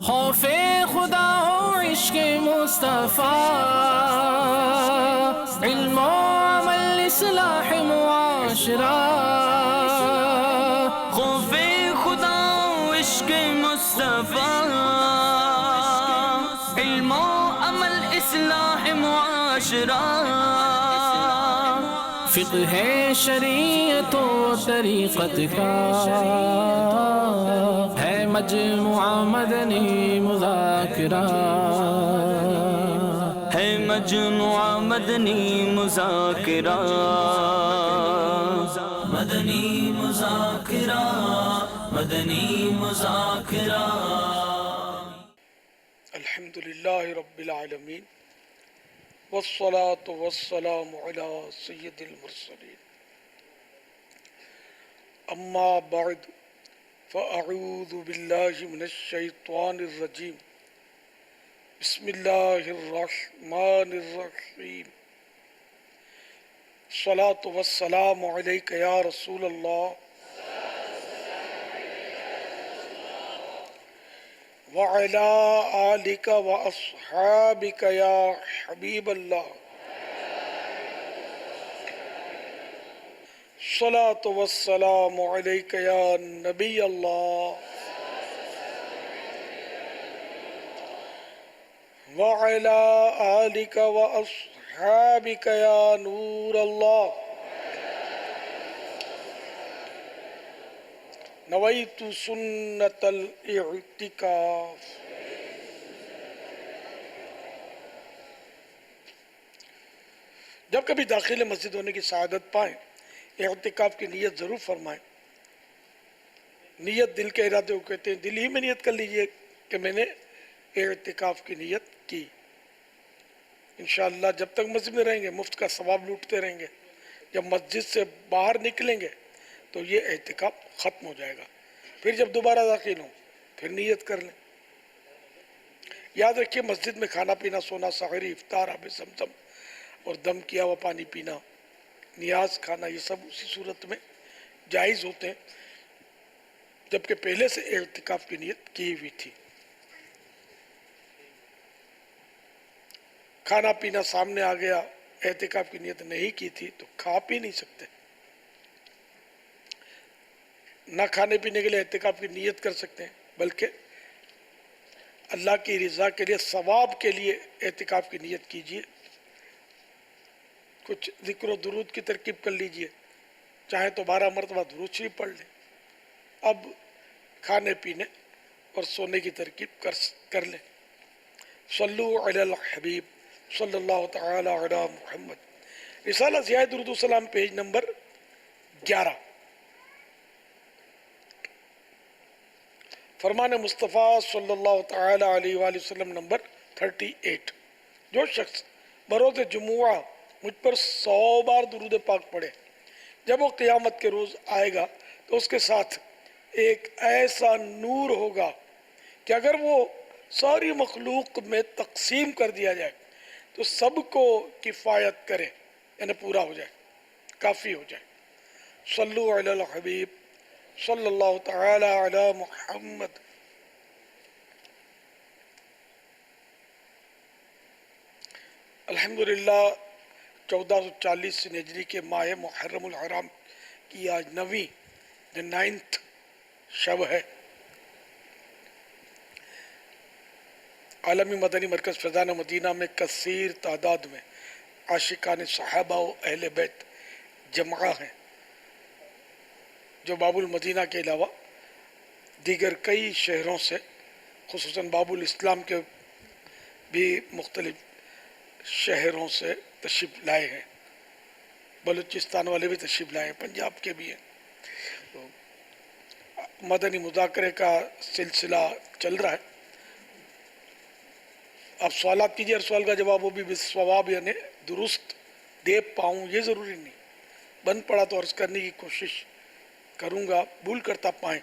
خوف خدا ہو عشق مصطفیٰ، علم و عمل اصلاح معاشرہ، خوف خدا و عشق مصطفیٰ، علم و عمل اصلاح معاشرہ، فقہ شریعت و طریقت کا ہے مجموعہ مدنی مذاکرہ، ہے مجموعہ مدنی مذاکرہ، مدنی مذاکرہ، مدنی مذاکرہ۔ الحمدللہ رب العالمین والصلاة والسلام علی سید المرسلین، اما بعد فاعوذ باللہ من الشیطان الرجیم، بسم اللہ الرحمن الرحیم، الصلاة والسلام علیک یا رسول اللہ وعلى آلك وأصحابك يا حبيب الله، الصلاة والسلام عليك يا نبي الله وعلى آلك وأصحابك يا نور الله، نویت سنت الاعتکاف۔ جب کبھی داخل مسجد ہونے کی سعادت پائیں، اعتکاف کی نیت ضرور فرمائیں۔ نیت دل کے ارادے کو کہتے ہیں، دل ہی میں نیت کر لیجئے کہ میں نے اعتکاف کی نیت کی۔ انشاءاللہ جب تک مسجد میں رہیں گے مفت کا ثواب لوٹتے رہیں گے، جب مسجد سے باہر نکلیں گے تو یہ اعتکاف ختم ہو جائے گا، پھر جب دوبارہ داخل ہوں پھر نیت کر لیں۔ یاد رکھیے مسجد میں کھانا پینا، سونا، سحری، افطار، آب زمزم اور دم کیا ہوا پانی پینا، نیاز کھانا، یہ سب اسی صورت میں جائز ہوتے ہیں جبکہ پہلے سے اعتکاف کی نیت کی ہوئی تھی۔ کھانا پینا سامنے آ گیا، اعتکاف کی نیت نہیں کی تھی تو کھا پی نہیں سکتے۔ نہ کھانے پینے کے لیے اعتکاف کی نیت کر سکتے ہیں، بلکہ اللہ کی رضا کے لیے، ثواب کے لیے اعتکاف کی نیت کیجئے۔ کچھ ذکر و درود کی ترکیب کر لیجئے، چاہے تو 12 مرتبہ درود شریف پڑھ لیں۔ اب کھانے پینے اور سونے کی ترکیب کر لیں۔ صلو علی الحبیب صلی اللہ تعالی علی محمد، رسالہ ضیاء درود و سلام، پیج نمبر 11، فرمان مصطفیٰ صلی اللہ تعالی علیہ وآلہ وسلم نمبر 38۔ جو شخص بروز جمعہ مجھ پر 100 بار درود پاک پڑھے، جب وہ قیامت کے روز آئے گا تو اس کے ساتھ ایک ایسا نور ہوگا کہ اگر وہ ساری مخلوق میں تقسیم کر دیا جائے تو سب کو کفایت کرے، یعنی پورا ہو جائے، کافی ہو جائے۔ صلو علی الحبیب صلی اللہ تعالی علی محمد۔ الحمدللہ 1440 ہجری کے ماہ محرم الحرام کی آج 9th شب ہے۔ عالمی مدنی مرکز فیضان مدینہ میں کثیر تعداد میں عاشقان صحابہ و اہل بیت جمع ہیں، جو باب المدینہ کے علاوہ دیگر کئی شہروں سے، خصوصاً باب الاسلام کے بھی مختلف شہروں سے تشریف لائے ہیں۔ بلوچستان والے بھی تشریف لائے ہیں، پنجاب کے بھی ہیں۔ مدنی مذاکرے کا سلسلہ چل رہا ہے۔ آپ سوالات کیجئے، ہر سوال کا جواب وہ بھی بالصواب یعنی درست دے پاؤں یہ ضروری نہیں، بند پڑا تو عرض کرنے کی کوشش کروں گا، بھول کرتا پائیں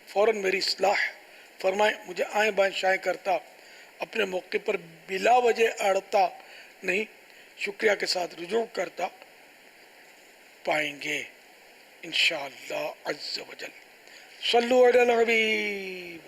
فوراً میری اصلاح فرمائیں۔ مجھے آئیں بائیں شائیں کرتا، اپنے موقع پر بلا وجہ اڑتا نہیں، شکریہ کے ساتھ رجوع کرتا پائیں گے انشاءاللہ عز و جل۔ صلو علی الحبیب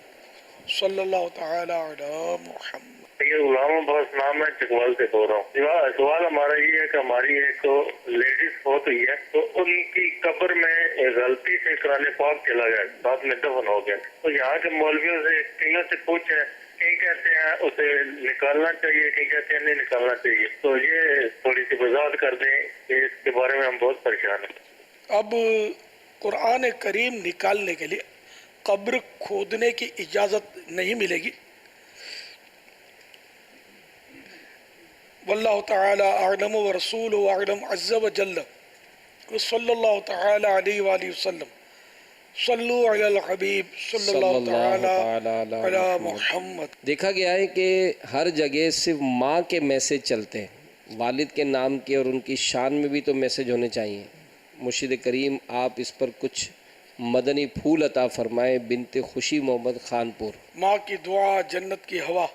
صلی اللہ تعالی علی محمد۔ یہ غلام عباس نام ہے، چکوال سے بول رہا ہوں۔ سوال ہمارا یہ ہے کہ ہماری ایک لیڈیز فوت ہوئی ہے، تو ان کی قبر میں غلطی سے قرآن پاک چلا گیا، بعد میں دفن ہو گیا، تو یہاں کے مولویوں سے کئیوں سے پوچھے، کئی کہتے ہیں اسے نکالنا چاہیے، کئی کہتے ہیں نہیں نکالنا چاہیے، تو یہ تھوڑی سی وضاحت کر دیں کہ اس کے بارے میں ہم بہت پریشان ہیں۔ اب قرآن کریم نکالنے کے لیے قبر کھودنے کی اجازت نہیں ملے گی۔ واللہ تعالی اعلم ورسولہ اعلم عز وجل، صلی اللہ تعالی علیہ وآلہ وسلم، صلو علی الحبیب صلی اللہ تعالی علی محمد۔ دیکھا گیا ہے کہ ہر جگہ صرف ماں کے میسج چلتے ہیں، والد کے نام کے اور ان کی شان میں بھی تو میسج ہونے چاہیے۔ مرشد کریم آپ اس پر کچھ مدنی پھول عطا فرمائے۔ بنت خوشی محمد خانپور۔ ماں کی دعا جنت کی ہوا،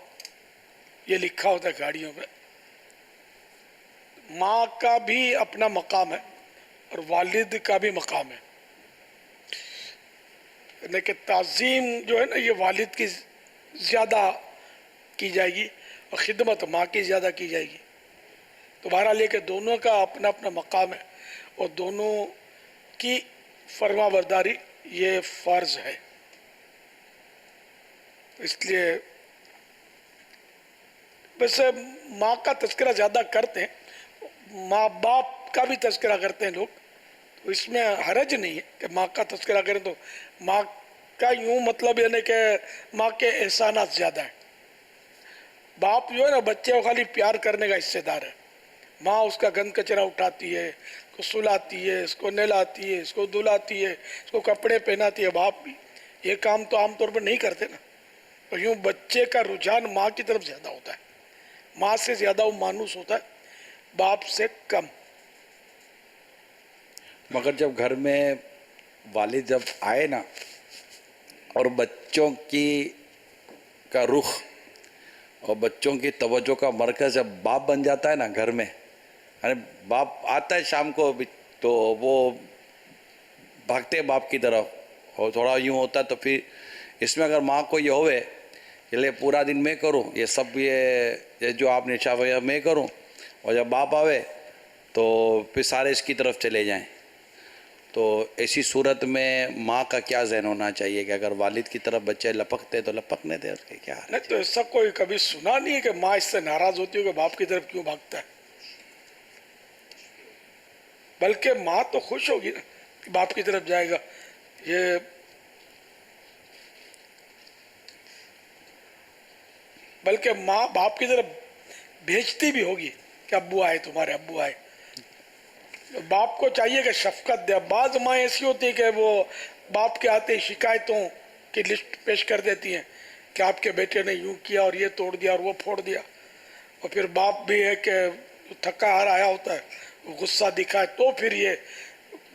یہ لکھا ہوتا ہے گاڑیوں پہ۔ ماں کا بھی اپنا مقام ہے اور والد کا بھی مقام ہے، یعنی کہ تعظیم جو ہے نا یہ والد کی زیادہ کی جائے گی اور خدمت ماں کی زیادہ کی جائے گی۔ تو بہرحال یہ کہ دونوں کا اپنا اپنا مقام ہے اور دونوں کی فرما برداری یہ فرض ہے۔ اس لیے ویسے ماں کا تذکرہ زیادہ کرتے ہیں، ماں باپ کا بھی تذکرہ کرتے ہیں لوگ، تو اس میں حرج نہیں ہے کہ ماں کا تذکرہ کریں، تو ماں کا یوں مطلب یعنی کہ ماں کے احسانات زیادہ ہیں۔ باپ جو ہے نا بچے کو خالی پیار کرنے کا حصے دار ہے، ماں اس کا گند کچرا اٹھاتی ہے، اس کو سلاتی ہے، اس کو نہلاتی ہے، اس کو دھلاتی ہے، اس کو کپڑے پہناتی ہے۔ باپ بھی یہ کام تو عام طور پر نہیں کرتے نا، تو یوں بچے کا رجحان ماں کی طرف زیادہ ہوتا ہے، ماں سے زیادہ وہ مانوس ہوتا ہے، باپ سے کم۔ مگر جب گھر میں والد جب آئے نا اور بچوں کا رخ اور بچوں کی توجہ کا مرکز جب باپ بن جاتا ہے نا گھر میں، یعنی باپ آتا ہے شام کو تو وہ بھاگتے باپ کی طرف، اور تھوڑا یوں ہوتا ہے، تو پھر اس میں اگر ماں کو یہ ہوئے کہ لے پورا دن میں کروں یہ سب، یہ جو آپ نے چاہا میں کروں، اور جب باپ آوے تو پھر سارے اس کی طرف چلے جائیں، تو ایسی صورت میں ماں کا کیا ذہن ہونا چاہیے کہ اگر والد کی طرف بچے لپکتے تو لپکنے دے، اس کے کیا؟ نہیں تو ایسا کوئی کبھی سنا نہیں ہے کہ ماں اس سے ناراض ہوتی ہو کہ باپ کی طرف کیوں بھاگتا ہے، بلکہ ماں تو خوش ہوگی نا کہ باپ کی طرف جائے گا۔ یہ بلکہ ماں باپ کی طرف بھیجتی بھی ہوگی کہ ابو آئے، تمہارے ابو آئے۔ باپ کو چاہیے کہ شفقت دے۔ بعض ماں ایسی ہوتی ہے کہ وہ باپ کے آتے شکایتوں کی لسٹ پیش کر دیتی ہیں کہ آپ کے بیٹے نے یوں کیا اور یہ توڑ دیا اور وہ پھوڑ دیا، اور پھر باپ بھی ہے کہ تھکا ہار آیا ہوتا ہے، وہ غصہ دکھائے، تو پھر یہ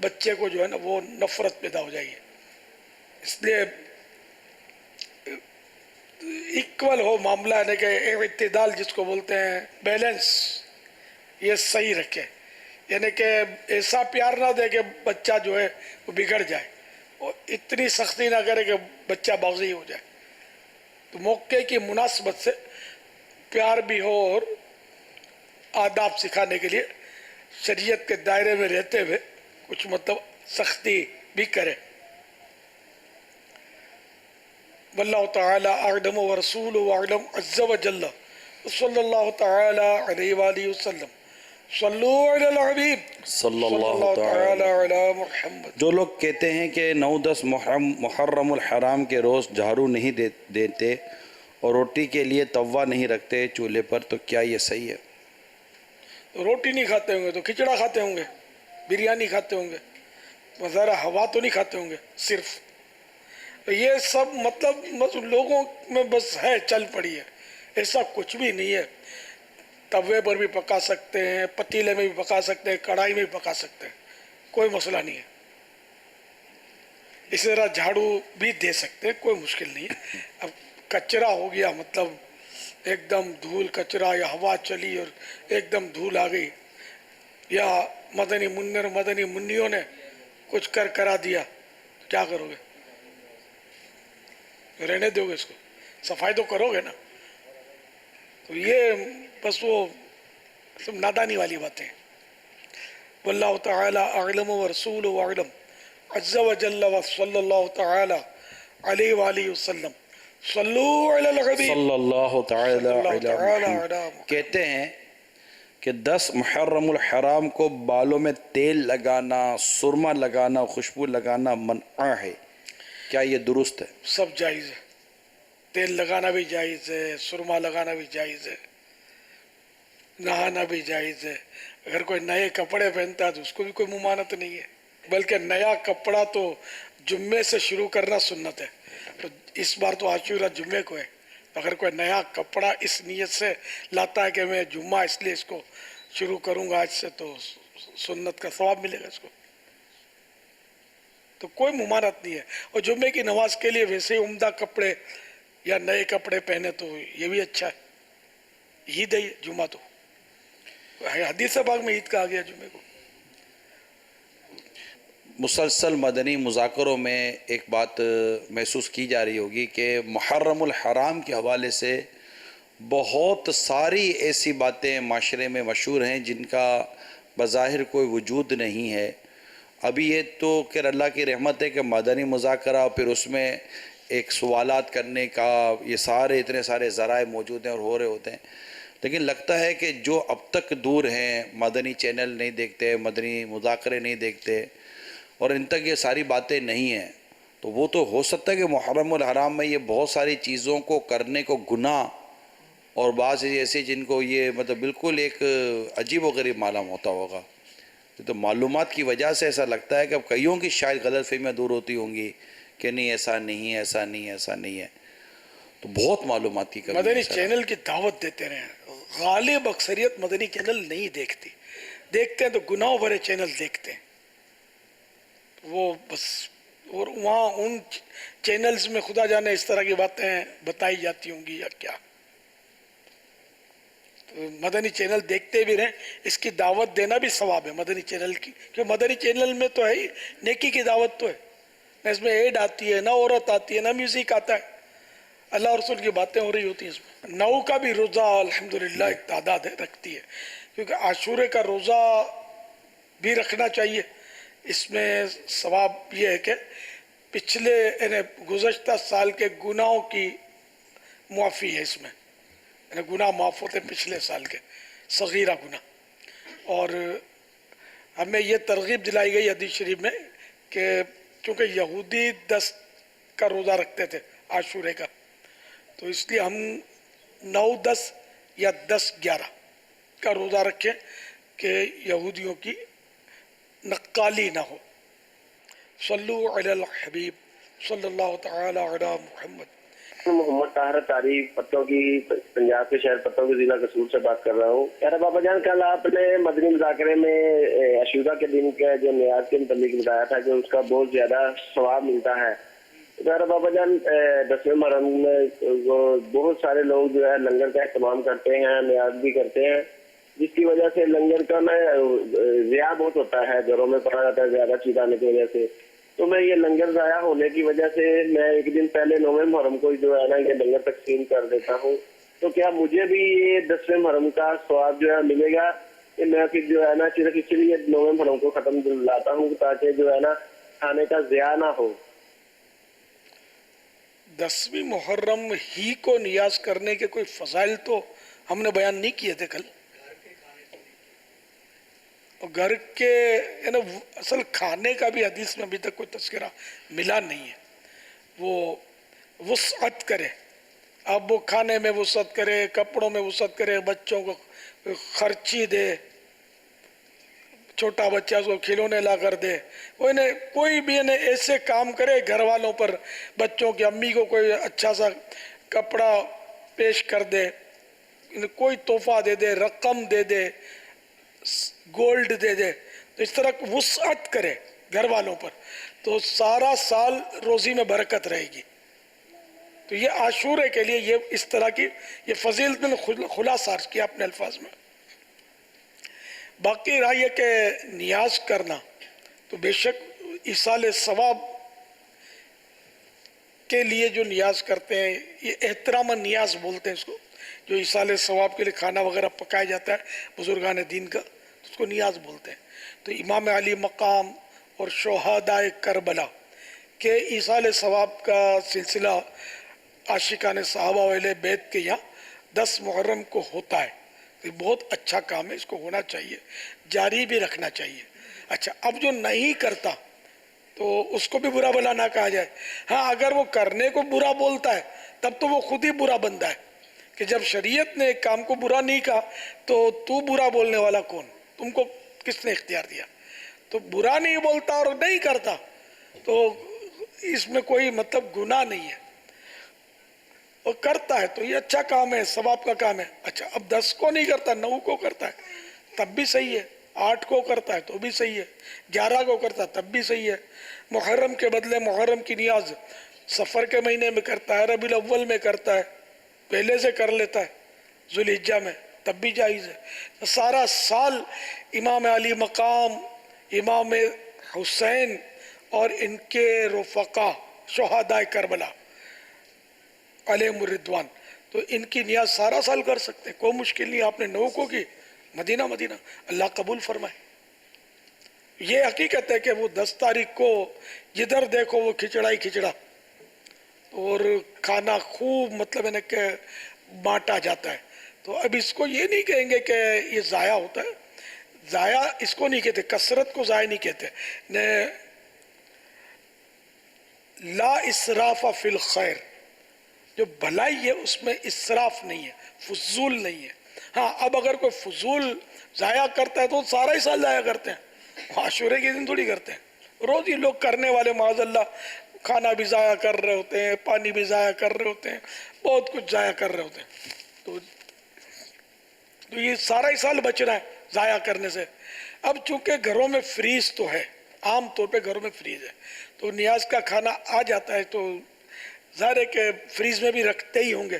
بچے کو جو ہے نا وہ نفرت پیدا ہو جائے گی۔ اس لیے ایکول ہو معاملہ، یعنی کہ اعتدال جس کو بولتے ہیں، بیلنس یہ صحیح رکھے، یعنی کہ ایسا پیار نہ دے کہ بچہ جو ہے وہ بگڑ جائے، اور اتنی سختی نہ کرے کہ بچہ باغی ہو جائے۔ تو موقع کی مناسبت سے پیار بھی ہو اور آداب سکھانے کے لیے شریعت کے دائرے میں رہتے ہوئے کچھ مطلب سختی بھی کرے۔ واللہ تعالی اعلم ورسولہ اعلم عز وجل، صلی اللہ تعالی علیہ وآلہ وسلم، صلو علی الحبیب صلی اللہ تعالی علی محمد۔ جو لوگ کہتے ہیں کہ 9-10 محرم الحرام کے روز جھاڑو نہیں دیتے اور روٹی کے لیے توا نہیں رکھتے چولہے پر، تو کیا یہ صحیح ہے؟ روٹی نہیں کھاتے ہوں گے تو کھچڑا کھاتے ہوں گے، بریانی کھاتے ہوں گے، ذرا ہوا تو نہیں کھاتے ہوں گے صرف۔ یہ سب مطلب لوگوں میں بس ہے، چل پڑی ہے، ایسا کچھ بھی نہیں ہے۔ توے پر بھی پکا سکتے ہیں، پتیلے میں بھی پکا سکتے ہیں، کڑھائی میں بھی پکا سکتے ہیں، کوئی مسئلہ نہیں ہے۔ اسی طرح جھاڑو بھی دے سکتے ہیں، کوئی مشکل نہیں ہے۔ اب کچرا ہو گیا، مطلب ایک دم دھول کچرا، یا ہوا چلی اور ایک دم دھول آ گئی، یا مدنی منر مدنی منیوں نے کچھ کرا دیا، کیا کرو گے؟ رہنے دو گے اس کو؟ صفائی تو کرو گے نا. تو یہ بس وہ سب نادانی والی باتیں. واللہ تعالی اعلم ورسولہ اعلم عز وجل وصلی اللہ تعالی علیہ وآلہ وسلم. صلو علی الحبیب صلی اللہ تعالی صلی اللہ علی تعالی محمد. علی محمد. کہتے ہیں کہ 10 محرم الحرام کو بالوں میں تیل لگانا، سرما لگانا، خوشبو لگانا منع ہے، کیا یہ درست ہے؟ سب جائز ہے. تیل لگانا بھی جائز ہے، سرما لگانا بھی جائز ہے، نہانا بھی جائز ہے. اگر کوئی نئے کپڑے پہنتا ہے تو اس کو بھی کوئی ممانعت نہیں ہے، بلکہ نیا کپڑا تو جمعے سے شروع کرنا سنت ہے. تو اس بار تو عاشورہ جمعے کو ہے. اگر کوئی نیا کپڑا اس نیت سے لاتا ہے کہ میں جمعہ اس لیے اس کو شروع کروں گا آج سے، تو سنت کا ثواب ملے گا اس کو. تو کوئی ممانعت نہیں ہے. اور جمعے کی نماز کے لیے ویسے ہی عمدہ کپڑے یا نئے کپڑے پہنے تو یہ بھی اچھا ہے. عید ہے جمعہ، تو حدیث پاک میں عید کہا گیا جمعے کو. مسلسل مدنی مذاکروں میں ایک بات محسوس کی جا رہی ہوگی کہ محرم الحرام کے حوالے سے بہت ساری ایسی باتیں معاشرے میں مشہور ہیں جن کا بظاہر کوئی وجود نہیں ہے. ابھی یہ تو کہ اللہ کی رحمت ہے کہ مدنی مذاکرہ، پھر اس میں ایک سوالات کرنے کا، یہ سارے اتنے سارے ذرائع موجود ہیں اور ہو رہے ہوتے ہیں. لیکن لگتا ہے کہ جو اب تک دور ہیں، مدنی چینل نہیں دیکھتے، مدنی مذاکرے نہیں دیکھتے، اور ان تک یہ ساری باتیں نہیں ہیں، تو وہ تو ہو سکتا ہے کہ محرم الحرام میں یہ بہت ساری چیزوں کو کرنے کو گناہ، اور بعض ایسے جن کو یہ مطلب بالکل ایک عجیب و غریب معلوم ہوتا ہوگا. تو معلومات کی وجہ سے ایسا لگتا ہے کہ اب کئیوں کی شاید غلط فہمیاں دور ہوتی ہوں گی کہ نہیں ایسا نہیں ہے، ایسا نہیں ہے، ایسا نہیں ہے. تو بہت معلومات کی کمی ہے. مدنی چینل کی دعوت دیتے رہے ہیں. غالب اکثریت مدنی چینل نہیں دیکھتی، دیکھتے ہیں تو گناہوں بھرے چینل دیکھتے ہیں. وہ بس، اور وہاں ان چینلز میں خدا جانے اس طرح کی باتیں بتائی جاتی ہوں گی یا کیا. تو مدنی چینل دیکھتے بھی رہیں. اس کی دعوت دینا بھی ثواب ہے مدنی چینل کی، کیونکہ مدنی چینل میں تو ہے ہی نیکی کی دعوت تو ہے. نہ اس میں ایڈ آتی ہے، نہ عورت آتی ہے، نہ میوزک آتا ہے. اللہ اور رسول کی باتیں ہو رہی ہوتی ہیں. اس میں 9 کا بھی روزہ الحمدللہ ایک تعداد رکھتی ہے، کیونکہ عاشورے کا روزہ بھی رکھنا چاہیے. اس میں ثواب یہ ہے کہ پچھلے یعنی گزشتہ سال کے گناہوں کی معافی ہے. اس میں یعنی گناہ معاف ہوتے ہیں پچھلے سال کے صغیرہ گناہ. اور ہمیں یہ ترغیب دلائی گئی حدیث شریف میں کہ چونکہ یہودی 10 کا روزہ رکھتے تھے عاشورے کا، تو اس لیے ہم 9، 10 یا 10، 11 کا روزہ رکھیں کہ یہودیوں کی نقالی نہ ہو. صلو علی الحبیب صلی اللہ تعالی علی محمد. محمد طاہر تاریخ پتوں کی پنجاب کے شہر پتوں کے ضلع قصور سے بات کر رہا ہوں. یار بابا جان، کل آپ نے مدنی مذاکرے میں عاشورہ کے دن کا جو نیاز کے متعلق بتایا تھا کہ اس کا بہت زیادہ ثواب ملتا ہے. یار بابا جان، 10ویں محرم میں بہت سارے لوگ جو ہے لنگر کا اہتمام کرتے ہیں، نیاز بھی کرتے ہیں، جس کی وجہ سے لنگر کا ضیاع بہت ہوتا ہے، گھروں میں پڑا جاتا ہے زیادہ چیز آنے کی وجہ سے. تو میں یہ لنگر ضائع ہونے کی وجہ سے میں ایک دن پہلے 9ویں محرم کو جو ہے نا یہ لنگر تقسیم کر دیتا ہوں. تو کیا مجھے بھی یہ 10ویں محرم کا ثواب جو ہے ملے گا کہ میں پھر جو ہے نا صرف اس لیے 9ویں محرم کو ختم لاتا ہوں تاکہ جو ہے نا کھانے کا ضیاع نہ ہو؟ 10ویں محرم ہی کو نیاز کرنے کے کوئی فضائل تو ہم نے بیان نہیں کیے تھے کل. اور گھر کے یعنی اصل کھانے کا بھی حدیث میں ابھی تک کوئی تذکرہ ملا نہیں ہے. وہ وسعت کرے، اب وہ کھانے میں وسعت کرے، کپڑوں میں وسعت کرے، بچوں کو خرچی دے، چھوٹا بچہ اس کو کھلونے لا کر دے. وہ کوئی بھی ایسے کام کرے گھر والوں پر، بچوں کی امی کو کوئی اچھا سا کپڑا پیش کر دے، کوئی تحفہ دے دے، رقم دے دے، گولڈ دے دے. تو اس طرح وسعت کرے گھر والوں پر، تو سارا سال روزی میں برکت رہے گی. تو یہ عاشورے کے لیے یہ اس طرح کی یہ فضیلت میں خلاصہ عرض کیا اپنے الفاظ میں. باقی رہا یہ کہ نیاز کرنا تو بے شک ایصال ثواب کے لیے جو نیاز کرتے ہیں یہ احترام نیاز بولتے ہیں اس کو، جو ایصال ثواب کے لیے کھانا وغیرہ پکایا جاتا ہے بزرگان دین کا، اس کو نیاز بولتے ہیں۔ تو امام علی مقام اور شہدائے کربلا کے ایصال ثواب کا سلسلہ عاشقان صحابہ و اہل بیت کے یہاں 10 محرم کو ہوتا ہے، یہ بہت اچھا کام ہے، اس کو ہونا چاہیے، جاری بھی رکھنا چاہیے۔ اچھا، اب جو نہیں کرتا تو اس کو بھی برا بلا نہ کہا جائے۔ ہاں، اگر وہ کرنے کو برا بولتا ہے تب تو وہ خود ہی برا بندہ ہے، کہ جب شریعت نے ایک کام کو برا نہیں کہا تو برا بولنے والا کون؟ تم کو کس نے اختیار دیا؟ تو برا نہیں بولتا اور نہیں کرتا تو اس میں کوئی مطلب گناہ نہیں ہے، اور کرتا ہے تو یہ اچھا کام ہے، ثواب کا کام ہے۔ اچھا، اب 10 کو نہیں کرتا، 9 کو کرتا ہے تب بھی صحیح ہے، 8 کو کرتا ہے تو بھی صحیح ہے، 11 کو کرتا ہے تب بھی صحیح ہے۔ محرم کے بدلے محرم کی نیاز سفر کے مہینے میں کرتا ہے، ربیع الاول میں کرتا ہے، پہلے سے کر لیتا ہے ذوالحجہ میں، تب بھی جائز ہے۔ سارا سال امام علی مقام، امام حسین اور ان کے رفقا شہدائے کربلا علیہم الرضوان، تو ان کی نیاز سارا سال کر سکتے ہیں، کوئی مشکل نہیں۔ آپ نے 9 کو کی، مدینہ اللہ قبول فرمائے۔ یہ حقیقت ہے کہ وہ 10 تاریخ کو جدھر دیکھو وہ کھچڑا ہی کھچڑا، اور کھانا خوب مطلب ہے نا کہ بانٹا جاتا ہے۔ تو اب اس کو یہ نہیں کہیں گے کہ یہ ضائع ہوتا ہے، ضائع اس کو نہیں کہتے، کثرت کو ضائع نہیں کہتے۔ لا اسراف فی الخیر، جو بھلائی ہے اس میں اسراف نہیں ہے، فضول نہیں ہے۔ ہاں، اب اگر کوئی فضول ضائع کرتا ہے تو سارا ہی سال ضائع کرتے ہیں، عاشورے کے دن تھوڑی کرتے ہیں، روز ہی لوگ کرنے والے معاذ اللہ کھانا بھی ضائع کر رہے ہوتے ہیں، پانی بھی ضائع کر رہے ہوتے ہیں، بہت کچھ ضائع کر رہے ہوتے ہیں۔ تو یہ سارا ہی سال بچ رہا ہے ضائع کرنے سے۔ اب چونکہ گھروں میں فریز تو ہے، عام طور پہ گھروں میں فریز ہے، تو نیاز کا کھانا آ جاتا ہے تو ظاہر ہے کہ فریز میں بھی رکھتے ہی ہوں گے۔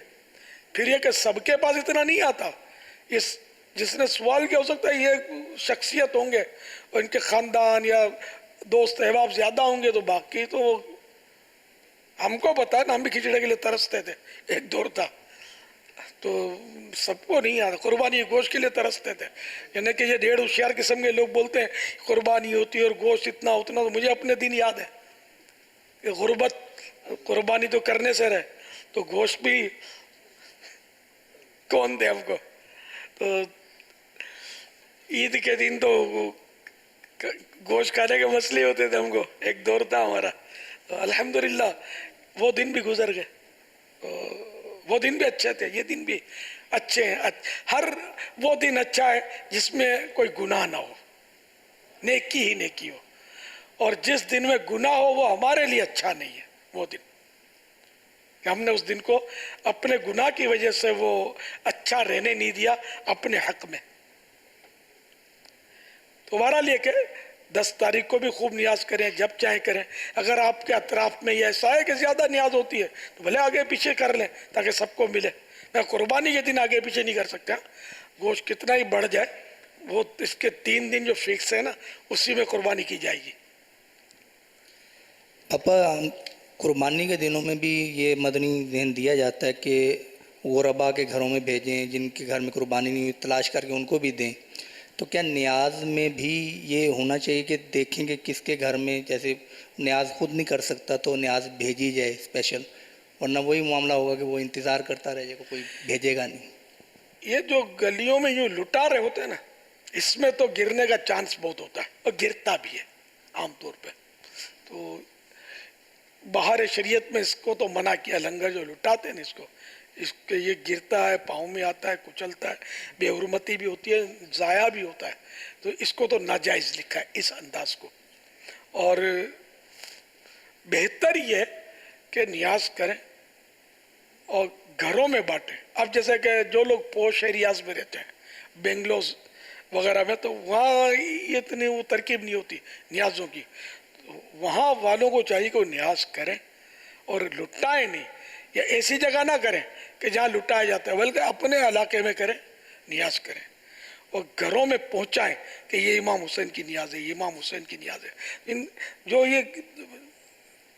پھر یہ کہ سب کے پاس اتنا نہیں آتا، جس نے سوال کیا ہو سکتا ہے یہ شخصیت ہوں گے اور ان کے خاندان یا دوست احباب زیادہ ہوں گے، تو باقی تو ہم کو پتا ہے نا، ہم بھی کھچڑے کے لیے ترستے تھے، ایک دور تھا، تو سب کو نہیں آتا۔ قربانی گوشت کے لیے ترستے تھے، یعنی کہ یہ ڈیڑھ ہوشیار قسم کے لوگ بولتے ہیں قربانی ہوتی ہے اور گوشت اتنا اتنا، تو مجھے اپنے دن یاد ہے کہ غربت قربانی تو کرنے سے رہے، تو گوشت بھی کون دے ہم کو؟ تو عید کے دن تو گوشت کھانے کے مسئلے ہوتے تھے ہم کو، ایک دور تھا ہمارا۔ تو الحمدللہ وہ دن بھی گزر گئے، وہ دن بھی اچھے تھے، یہ دن بھی اچھے ہیں۔ ہر وہ دن اچھا ہے جس میں کوئی گناہ نہ ہو، نیکی ہی نیکی ہو، اور جس دن میں گناہ ہو وہ ہمارے لیے اچھا نہیں ہے وہ دن، کہ ہم نے اس دن کو اپنے گناہ کی وجہ سے وہ اچھا رہنے نہیں دیا اپنے حق میں۔ تو بہرحال یہ کہ 10 تاریخ کو بھی خوب نیاز کریں، جب چاہیں کریں۔ اگر آپ کے اطراف میں یہ ایسا ہے کہ زیادہ نیاز ہوتی ہے تو بھلے آگے پیچھے کر لیں تاکہ سب کو ملے۔ میں قربانی کے دن آگے پیچھے نہیں کر سکتا، گوشت کتنا ہی بڑھ جائے، وہ اس کے 3 دن جو فکس ہے نا اسی میں قربانی کی جائے گی۔ پاپا، قربانی کے دنوں میں بھی یہ مدنی ذہن دیا جاتا ہے کہ غربا کے گھروں میں بھیجیں، جن کے گھر میں قربانی نہیں ہوئی تلاش کر کے ان کو بھی دیں۔ تو کیا نیاز میں بھی یہ ہونا چاہیے کہ دیکھیں کہ کس کے گھر میں، جیسے نیاز خود نہیں کر سکتا تو نیاز بھیجی جائے اسپیشل، ورنہ وہی معاملہ ہوگا کہ وہ انتظار کرتا رہے گا، کوئی بھیجے گا نہیں۔ یہ جو گلیوں میں یوں لٹا رہے ہوتے ہیں نا، اس میں تو گرنے کا چانس بہت ہوتا ہے، اور گرتا بھی ہے عام طور پہ۔ تو باہر شریعت میں اس کو تو منع کیا، لنگر جو لٹاتے ہیں اس کو، اس کے یہ گرتا ہے، پاؤں میں آتا ہے، کچلتا ہے، بے حرمتی بھی ہوتی ہے، ضائع بھی ہوتا ہے، تو اس کو تو ناجائز لکھا ہے اس انداز کو۔ اور بہتر یہ ہے کہ نیاز کریں اور گھروں میں بانٹیں۔ اب جیسے کہ جو لوگ پوش ایریاز میں رہتے ہیں، بنگلوز وغیرہ میں، تو وہاں اتنی وہ ترکیب نہیں ہوتی نیازوں کی، وہاں والوں کو چاہیے کہ وہ نیاز کریں اور لٹائیں نہیں، یا ایسی جگہ نہ کریں کہ جہاں لٹایا جاتا ہے، بلکہ اپنے علاقے میں کریں، نیاز کریں اور گھروں میں پہنچائیں کہ یہ امام حسین کی نیاز ہے، یہ امام حسین کی نیاز ہے۔ جو یہ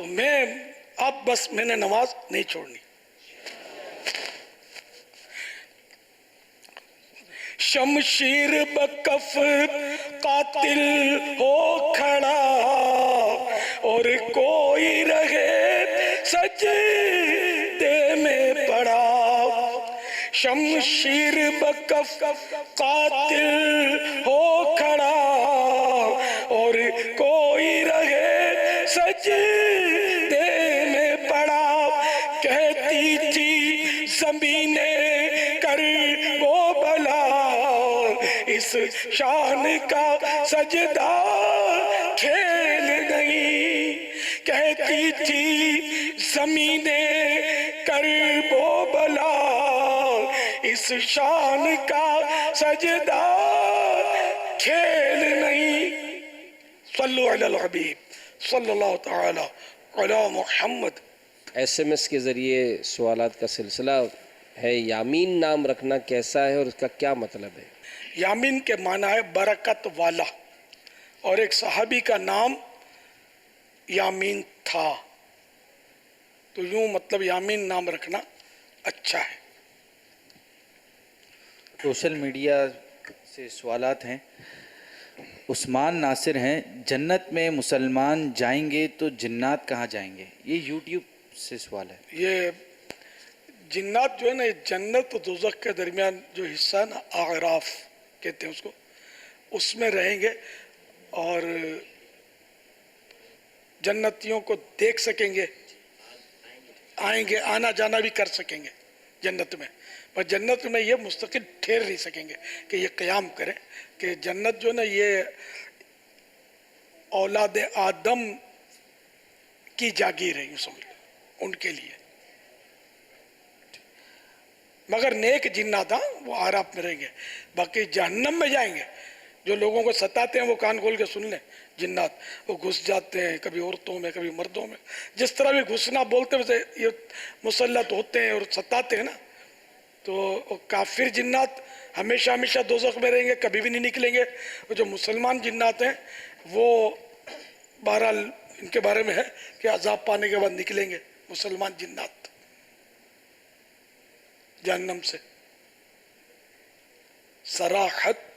تو میں نے نماز نہیں چھوڑنی. شمشیر بکف قاتل ہو کھڑا اور کوئی رہے سجدے میں پڑا. شمشیر بکف قاتل ہو کھڑا اور کوئی رہے سجدے میں پڑا. کہتی تھی زمینیں کر وہ بلا اس شان کا سجدہ کھیل نہیں. کہتی تھی زمینیں کر وہ بلا اس شان کا سجدہ کھیل نہیں. صلو علی الحبیب صلی اللہ تعالی علی محمد. SMS کے ذریعے سوالات کا سلسلہ ہے. یامین نام رکھنا کیسا ہے اور اس کا کیا مطلب ہے؟ یامین کے معنی ہے برکت والا، اور ایک صحابی کا نام یامین تھا، تو یوں مطلب یامین نام رکھنا اچھا ہے. سوشل میڈیا سے سوالات ہیں. عثمان ناصر ہیں، جنت میں مسلمان جائیں گے تو جنات کہاں جائیں گے؟ یہ یوٹیوب سے سوال ہے. یہ جنات جو ہے نا، جنت و دوزخ کے درمیان جو حصہ ہے نا، اعراف کہتے ہیں اس کو، اس میں رہیں گے اور جنتیوں کو دیکھ سکیں گے، آئیں گے، آنا جانا بھی کر سکیں گے جنت میں. پر جنت میں یہ مستقل ٹھہر نہیں سکیں گے کہ یہ قیام کریں، کہ جنت جو ہے نا یہ اولاد آدم کی جاگیر ہے، یوں سمجھ لو ان کے لیے. مگر نیک جنات وہ اعراف میں رہیں گے. باقی جہنم میں جائیں گے، جو لوگوں کو ستاتے ہیں وہ کان کھول کے سن لیں. جنات وہ گھس جاتے ہیں کبھی عورتوں میں کبھی مردوں میں، جس طرح بھی گھسنا بولتے ویسے یہ مسلط ہوتے ہیں اور ستاتے ہیں نا. تو کافر جنات ہمیشہ ہمیشہ دوزخ میں رہیں گے، کبھی بھی نہیں نکلیں گے. اور جو مسلمان جنات ہیں وہ بہرحال ان کے بارے میں ہے کہ عذاب پانے کے بعد نکلیں گے مسلمان جنات جہنم سے. صراحت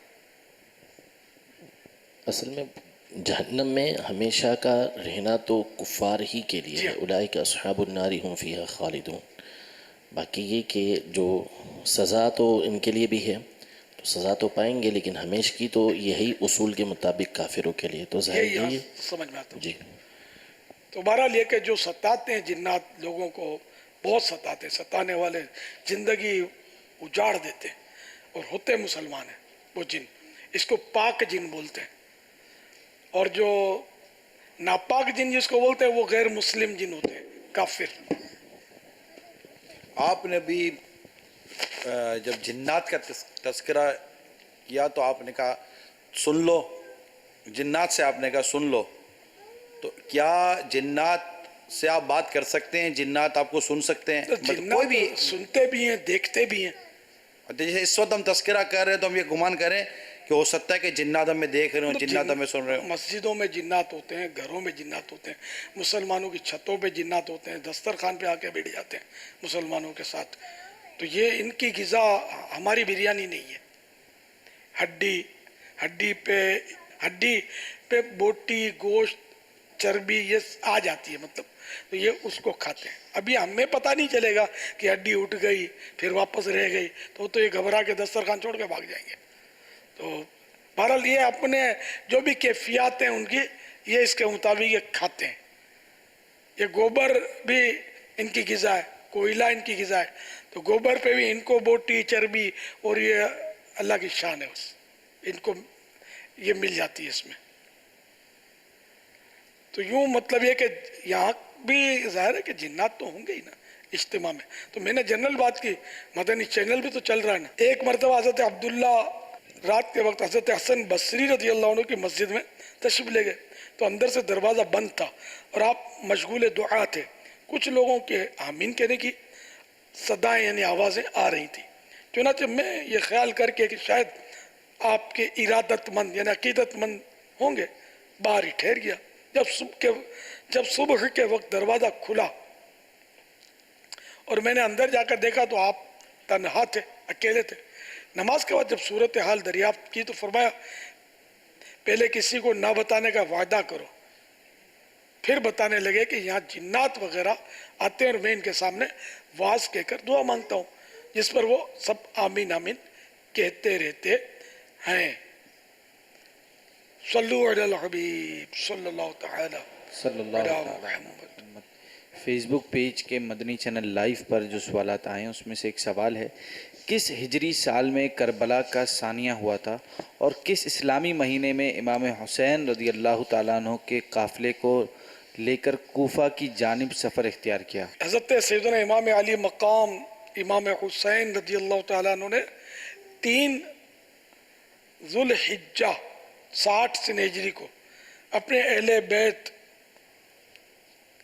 اصل میں جہنم میں ہمیشہ کا رہنا تو کفار ہی کے لیے ہے. اولئک اصحاب النار هم فیہا خالدون. باقی یہ کہ جو سزا تو ان کے لیے بھی ہے، تو سزا تو پائیں گے، لیکن ہمیشہ کی تو یہی اصول کے مطابق کافروں کے لیے تو ظاہر یہی ہے. سمجھ میں آتا ہے. جی تو بہرحال یہ کہ جو ستاتے ہیں جنات لوگوں کو بہت ستاتے ہیں، ستانے والے زندگی اجاڑ دیتے ہیں اور ہوتے مسلمان ہیں وہ جن. اس کو پاک جن بولتے ہیں، اور جو ناپاک جن جس کو بولتے ہیں وہ غیر مسلم جن ہوتے ہیں، کافر. آپ نے بھی جب جنات کا تذکرہ کیا تو آپ نے کہا سن لو، جنات سے آپ نے کہا سن لو. تو کیا جنات سے آپ بات کر سکتے ہیں؟ جنات آپ کو سن سکتے ہیں؟ کوئی بھی سنتے بھی ہیں، دیکھتے بھی ہیں. جیسے اس وقت ہم تذکرہ کر رہے ہیں تو ہم یہ گمان کریں کہ ہو سکتا ہے کہ جنات ہمیں دیکھ رہے ہوں، جنات ہمیں سن رہے ہوں. مسجدوں میں جنات ہوتے ہیں، گھروں میں جنات ہوتے ہیں، مسلمانوں کی چھتوں پہ جنات ہوتے ہیں، دسترخوان پہ آ کے بیٹھ جاتے ہیں مسلمانوں کے ساتھ. تو یہ ان کی غذا ہماری بریانی نہیں ہے. ہڈی پہ بوٹی، گوشت، چربی یہ آ جاتی ہے، مطلب تو یہ اس کو کھاتے ہیں. ابھی ہمیں پتہ نہیں چلے گا کہ ہڈی اٹھ گئی پھر واپس رہ گئی تو یہ گھبرا کے دسترخوان چھوڑ کے بھاگ جائیں گے. تو بہرحال یہ اپنے جو بھی کیفیات ہیں ان کی، یہ اس کے مطابق یہ کھاتے ہیں. یہ گوبر بھی ان کی غذا ہے، کوئلہ ان کی غذا ہے، تو گوبر پہ بھی ان کو بوٹی، چربی اور یہ اللہ کی شان ہے، بس ان کو یہ مل جاتی ہے اس میں. تو یوں مطلب یہ کہ یہاں بھی ظاہر ہے کہ جنات تو ہوں گے ہی نا اجتماع میں. تو میں نے جنرل بات کی، مدنی چینل بھی تو چل رہا ہے نا. ایک مرتبہ حضرت عبداللہ رات کے وقت حضرت حسن بصری رضی اللہ عنہ کی مسجد میں تشریف لے گئے، تو اندر سے دروازہ بند تھا اور آپ مشغول دعا تھے. کچھ لوگوں کے آمین کہنے کی صدائیں یعنی آوازیں آ رہی تھی. چنانچہ میں یہ خیال کر کے کہ شاید آپ کے ارادت مند یعنی عقیدت مند ہوں گے، باہر ہی ٹھہر گیا. جب صبح کے وقت دروازہ کھلا اور میں نے اندر جا کر دیکھا تو آپ تنہا تھے، اکیلے تھے. نماز کے بعد جب صورتحال دریافت کی تو فرمایا پہلے کسی کو نہ بتانے کا وعدہ کرو. پھر بتانے لگے کہ یہاں جنات وغیرہ آتے ہیں اور میں ان کے سامنے واز کہہ کر دعا مانگتا ہوں، جس پر وہ سب آمین آمین کہتے رہتے ہیں. صلو علی الحبیب صلی اللہ تعالی صلی اللہ علی تعالی محمد. فیس بک پیج کے مدنی چینل لائیو پر جو سوالات آئے ہیں اس میں سے ایک سوال ہے، کس ہجری سال میں کربلا کا ثانیہ ہوا تھا اور کس اسلامی مہینے میں امام حسین رضی اللہ تعالیٰ عنہ کے قافلے کو لے کر کوفہ کی جانب سفر اختیار کیا؟ حضرت سیدنا امام علی مقام امام حسین رضی اللہ تعالیٰ عنہ نے 3 ذوالحجہ 60 سن ہجری کو اپنے اہل بیت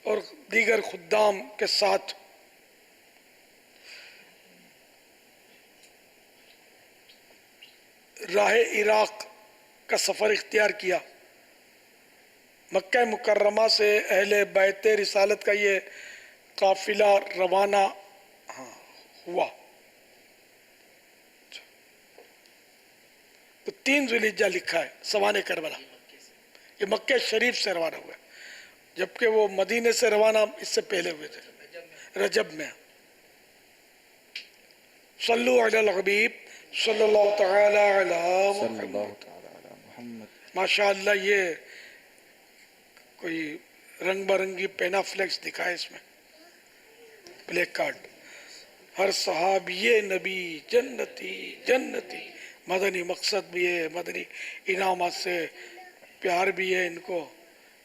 اور دیگر خدام کے ساتھ راہ عراق کا سفر اختیار کیا. مکہ مکرمہ سے اہل بیت رسالت کا یہ قافلہ روانہ ہوا. تو 3 ذوالحجہ لکھا ہے سوانح کربلا، یہ مکہ شریف سے روانہ ہوا ہے، جبکہ وہ مدینے سے روانہ اس سے پہلے ہوئے تھے رجب میں. صلو علی الحبیب صلی اللہ تعالی علی محمد. ماشاءاللہ یہ کوئی رنگ برنگی پینا فلیکس دکھائے اس میں پلیک کارڈ. ہر صحابی نبی جنتی جنتی، مدنی مقصد بھی ہے، مدنی انعامات سے پیار بھی ہے ان کو.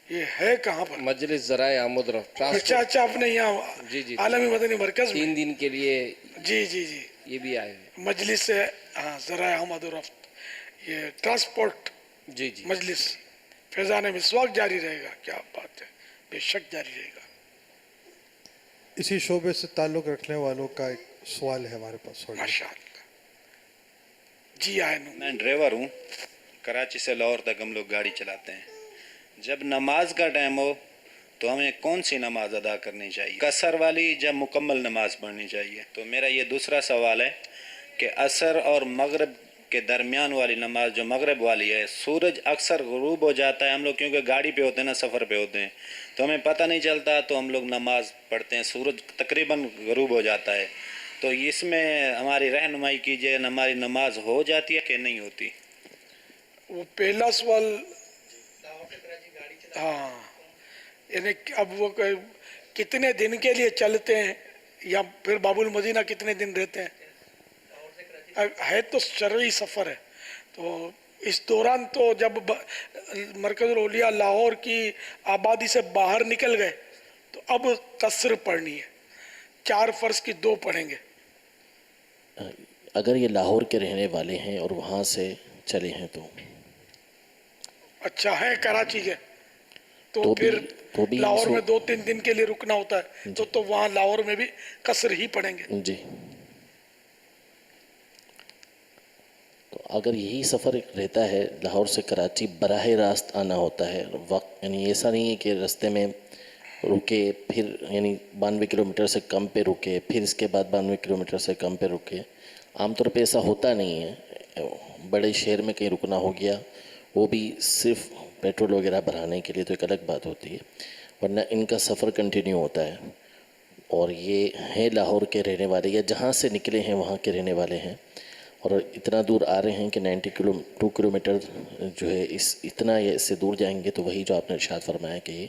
یہ ہے کہاں پر؟ مجلس ذرائع آمد و رفت. اچھا اپنے یہاں جی عالمی مدنی مرکز میں 3 دن کے لیے جی یہ بھی آئے ہیں. مجلس سے ذرائع آمد و رفت، یہ ٹرانسپورٹ جی مجلس. فیضان مسواک جاری رہے گا، کیا بات ہے، بے شک جاری رہے گا. اسی شعبے سے تعلق رکھنے والوں کا ایک سوال ہے ہمارے پاس. ماشاءاللہ جی آئے. میں ڈرائیور ہوں، کراچی سے لاہور تک ہم لوگ گاڑی چلاتے ہیں. جب نماز کا ٹائم ہو تو ہمیں کون سی نماز ادا کرنی چاہیے؟ قصر والی جب مکمل نماز پڑھنی چاہیے؟ تو میرا یہ دوسرا سوال ہے کہ عصر اور مغرب کے درمیان والی نماز جو مغرب والی ہے، سورج اکثر غروب ہو جاتا ہے، ہم لوگ کیونکہ گاڑی پہ ہوتے ہیں نا، سفر پہ ہوتے ہیں، تو ہمیں پتہ نہیں چلتا، تو ہم لوگ نماز پڑھتے ہیں، سورج تقریباً غروب ہو جاتا ہے. تو اس میں ہماری رہنمائی کیجئے، ہماری نماز ہو جاتی ہے کہ نہیں ہوتی؟ وہ پہلا سوال یعنی اب وہ کتنے دن کے لیے چلتے ہیں یا پھر باب المدینہ کتنے دن رہتے ہیں؟ ہے تو شرعی سفر ہے، تو اس دوران تو جب مرکز الاولیاء لاہور کی آبادی سے باہر نکل گئے تو اب قصر پڑھنی ہے. 4 فرض کی 2 پڑھیں گے. اگر یہ لاہور کے رہنے والے ہیں اور وہاں سے چلے ہیں تو اچھا ہے کراچی کے تو پھر لاہور میں 2-3 دن کے لیے رکنا ہوتا ہے، تو وہاں لاہور میں بھی قصر ہی پڑھیں گے. جی. تو اگر یہی سفر رہتا ہے لاہور سے کراچی، براہ راست آنا ہوتا ہے وقت، یعنی ایسا نہیں ہے کہ رستے میں رکے پھر یعنی 92 کلومیٹر سے کم پہ رکے پھر اس کے بعد 92 کلومیٹر سے کم پہ رکے. عام طور پہ ایسا ہوتا نہیں ہے. بڑے شہر میں کہیں رکنا ہو گیا، وہ بھی صرف پیٹرول وغیرہ بھرانے کے لیے، تو ایک الگ بات ہوتی ہے، ورنہ ان کا سفر کنٹینیو ہوتا ہے. اور یہ ہیں لاہور کے رہنے والے یا جہاں سے نکلے ہیں وہاں کے رہنے والے ہیں، اور اتنا دور آ رہے ہیں کہ 92 کلومیٹر جو ہے اتنا یا اس سے دور جائیں گے، تو وہی جو آپ نے ارشاد فرمایا کہ یہ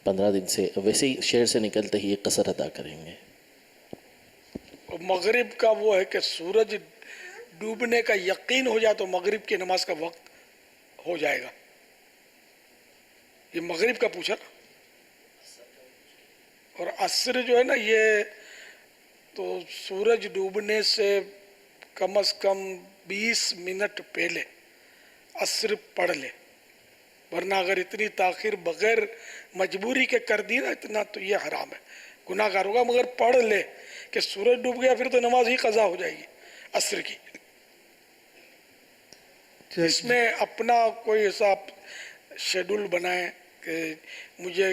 15 دن سے ویسے ہی شہر سے نکلتے ہی یہ قصر ادا کریں گے. مغرب کا وہ ہے کہ سورج ڈوبنے کا یقین ہو جائے تو مغرب کی نماز کا وقت ہو جائے گا. یہ مغرب کا پوچھا نا. اور عصر جو ہے نا، یہ تو سورج ڈوبنے سے کم از کم 20 منٹ پہلے عصر پڑھ لے، ورنہ اگر اتنی تاخیر بغیر مجبوری کے کر دی نا اتنا، تو یہ حرام ہے، گناہ گار ہوگا. مگر پڑھ لے کہ سورج ڈوب گیا پھر تو نماز ہی قضا ہو جائے گی عصر کی. اس میں اپنا کوئی ایسا شیڈول بنائیں کہ مجھے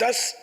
10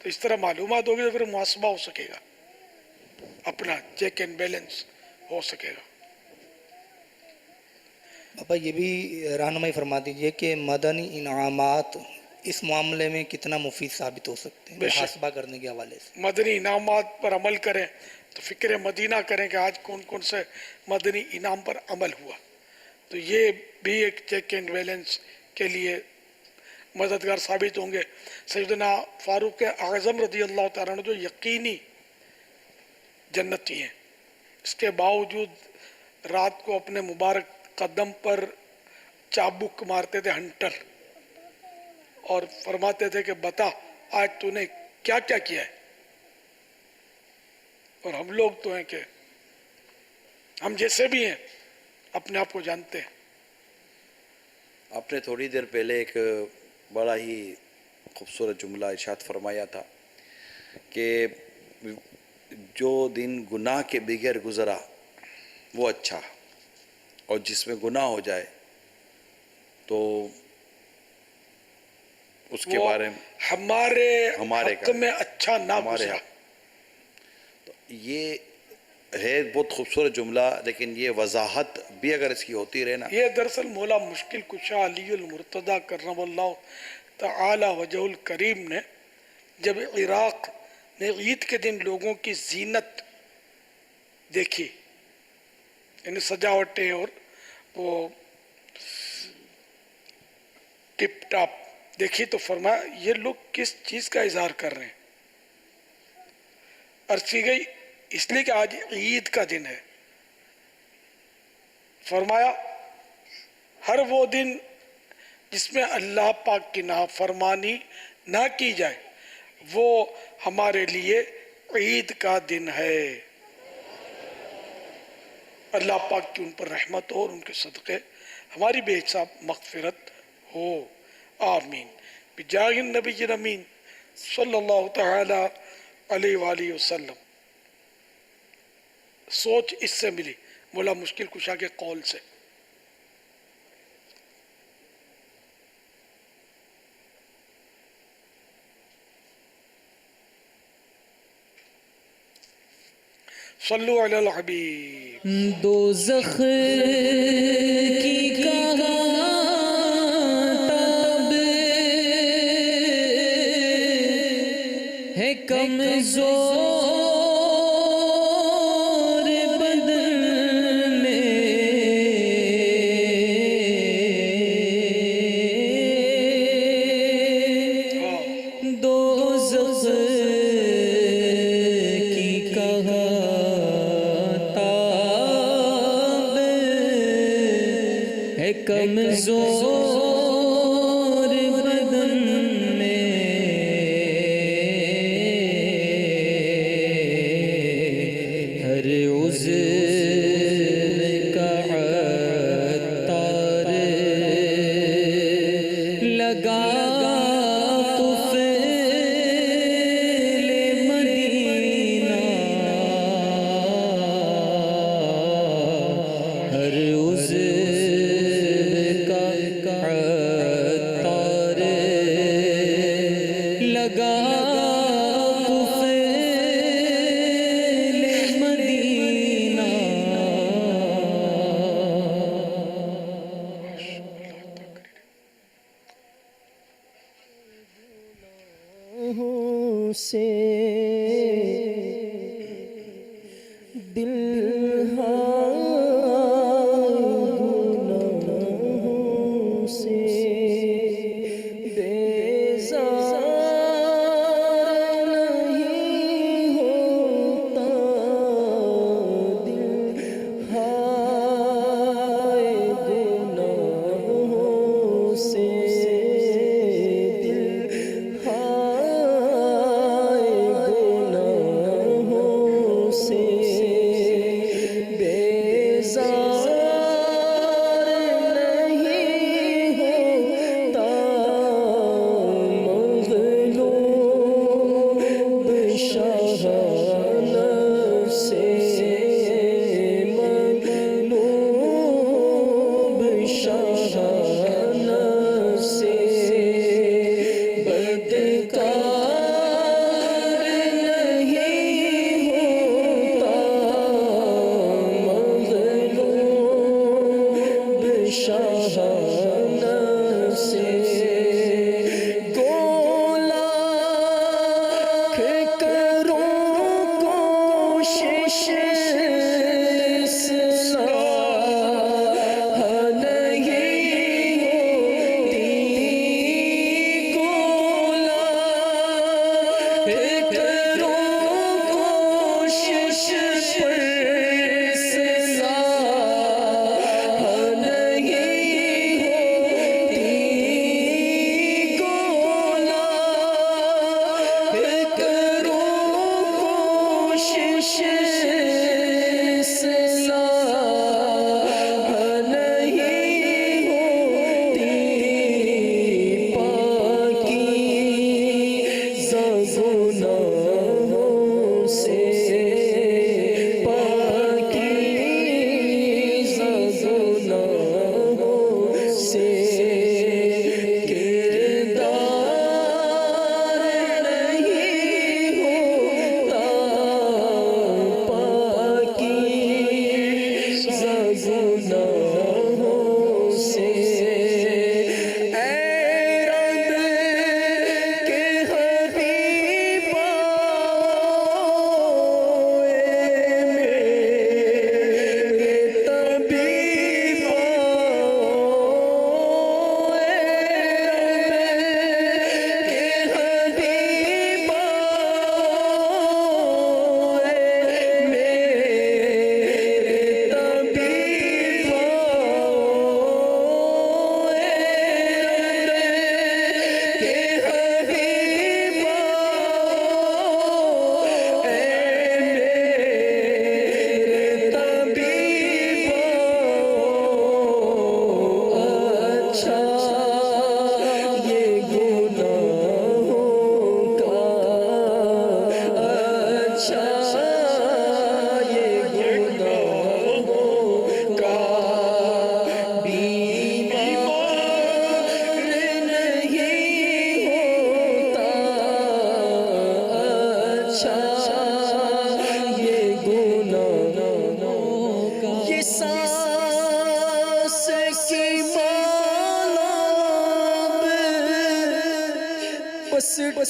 تو اس طرح معلومات ہوگی تو پھر محاسبہ ہو سکے گا، اپنا چیک اینڈ بیلنس ہو سکے گا۔ پاپا یہ بھی رہنمائی فرما دیجئے کہ مدنی انعامات اس معاملے میں کتنا مفید ثابت ہو سکتے ہیں محاسبہ کرنے کے حوالے سے؟ مدنی انعامات پر عمل کریں تو فکر مدینہ کریں کہ آج کون کون سے مدنی انعام پر عمل ہوا، تو یہ بھی ایک چیک اینڈ بیلنس کے لیے مددگار ثابت ہوں گے۔ سیدنا فاروق اعظم رضی اللہ تعالیٰ عنہ جو یقینی جنتی ہیں، اس کے باوجود رات کو اپنے مبارک قدم پر چابک مارتے تھے ہنٹر، اور فرماتے تھے کہ بتا آج تو نے کیا کیا کیا ہے۔ اور ہم لوگ تو ہیں کہ ہم جیسے بھی ہیں اپنے آپ کو جانتے ہیں۔ آپ نے تھوڑی دیر پہلے ایک بڑا ہی خوبصورت جملہ ارشاد فرمایا تھا کہ جو دن گناہ کے بغیر گزرا وہ اچھا، اور جس میں گناہ ہو جائے تو اس کے بارے میں ہمارے حق میں اچھا نہ گزرا۔ تو یہ ہے بہت خوبصورت جملہ، لیکن یہ وضاحت بھی اگر اس کی ہوتی رہے نا، یہ دراصل مولا مشکل کشا علی المرتضیٰ کرم اللہ تعالی وجہ الکریم نے جب عراق میں عید کے دن لوگوں کی زینت دیکھی، یعنی سجاوٹیں اور وہ ٹپ ٹاپ دیکھی، تو فرمایا یہ لوگ کس چیز کا اظہار کر رہے ہیں؟ عرض کی گئی اس لیے کہ آج عید کا دن ہے۔ فرمایا ہر وہ دن جس میں اللہ پاک کی نافرمانی نہ کی جائے وہ ہمارے لیے عید کا دن ہے۔ اللہ پاک کی ان پر رحمت ہو اور ان کے صدقے ہماری بے حساب مغفرت ہو، آمین بجاہ النبی الامین صلی اللہ تعالی علیہ وآلہ وسلم۔ سوچ اس سے ملی مولا مشکل کشا کے قول سے۔ صلو علی الحبیب۔ دوزخ کی کہاں تاب ہے کمزور بدن میں، دوزخ کی کہاں کمزور بدن میں، ہر عضو کا عطار لگا طفیل مدینہ، ہر عضو لگا طفیل مدینہ۔ سے دل